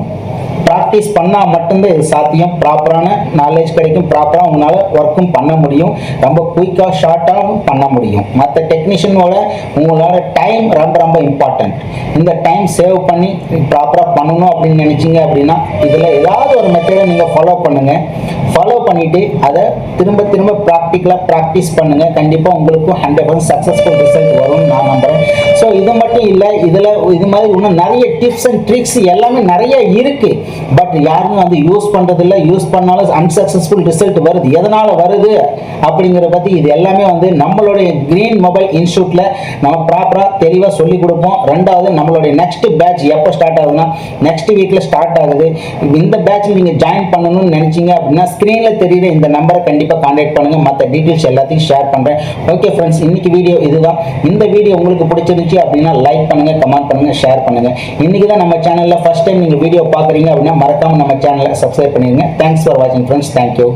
ப்ராக்டிஸ் பண்ணால் மட்டும்தான் இது சாத்தியம். ப்ராப்பரான நாலேஜ் கிடைக்கும், ப்ராப்பராக உங்களால் ஒர்க்கும் பண்ண முடியும், ரொம்ப குயிக்காக ஷார்ட்டாகவும் பண்ண முடியும். மற்ற டெக்னீஷியனோட உங்களோட டைம் ரொம்ப ரொம்ப இம்பார்ட்டன்ட். இந்த டைம் சேவ் பண்ணி ப்ராப்பராக பண்ணணும் அப்படின்னு நினச்சிங்க அப்படின்னா இதில் ஏதாவது ஒரு மெத்தடை நீங்கள் ஃபாலோ பண்ணுங்கள். ஃபாலோ பண்ணிவிட்டு அதை திரும்ப திரும்ப ப்ராக்டிஸ் பண்ணுங்கள். கண்டிப்பாக உங்களுக்கும் 100% சக்ஸஸ்ஃபுல் ரிசல்ட் வரும்னு நான் நம்புகிறேன். ஸோ இது மட்டும் இல்லை, இது மாதிரி இன்னும் நிறைய டிப்ஸ் அண்ட் ட்ரிக்ஸ் எல்லாமே நிறைய இருக்குது. பட் யாருமே வந்து யூஸ் பண்ணுறதில்ல. யூஸ் பண்ணாலும் அன்சக்ஸஸ்ஃபுல் ரிசல்ட் வருது. எதனால் வருது அப்படிங்கிற பற்றி இது எல்லாமே வந்து நம்மளுடைய கிரீன் மொபைல் இன்ஸ்டியூட்டில் நம்ம ப்ராப்பராக தெளிவாக சொல்லிக் கொடுப்போம். ரெண்டாவது, நம்மளுடைய நெக்ஸ்ட் பேட்ச் எப்போ ஸ்டார்ட் ஆகுதுன்னா நெக்ஸ்ட் வீக்கில் ஸ்டார்ட் ஆகுது. இந்த பேட்சில் நீங்கள் ஜாயின் பண்ணணும்னு நினச்சிங்க அப்படின்னா ஸ்க்ரீனில் தெரியுற இந்த நம்பரை கண்டிப்பாக கான்டாக்ட் பண்ணுங்கள். மற்ற டீட்டெயில்ஸ் எல்லாத்தையும் ஷேர் பண்ணுறேன். ஓகே ஃப்ரெண்ட்ஸ், இன்னைக்கு வீடியோ இதுதான். இந்த வீடியோ உங்களுக்கு பிடிச்சிருந்துச்சு அப்படின்னா லைக் பண்ணுங்கள், கமெண்ட் பண்ணுங்கள், ஷேர் பண்ணுங்கள். இன்றைக்கி தான் நம்ம சேனலில் ஃபஸ்ட் டைம் நீங்கள் வீடியோ பார்க்குறீங்க அப்படின்னா மறக்காமல் நம்ம சேனலை சப்ஸ்கிரைப் பண்ணிடுங்க. தேங்க்ஸ் ஃபார் வாட்சிங் ஃப்ரெண்ட்ஸ். தேங்க்யூ.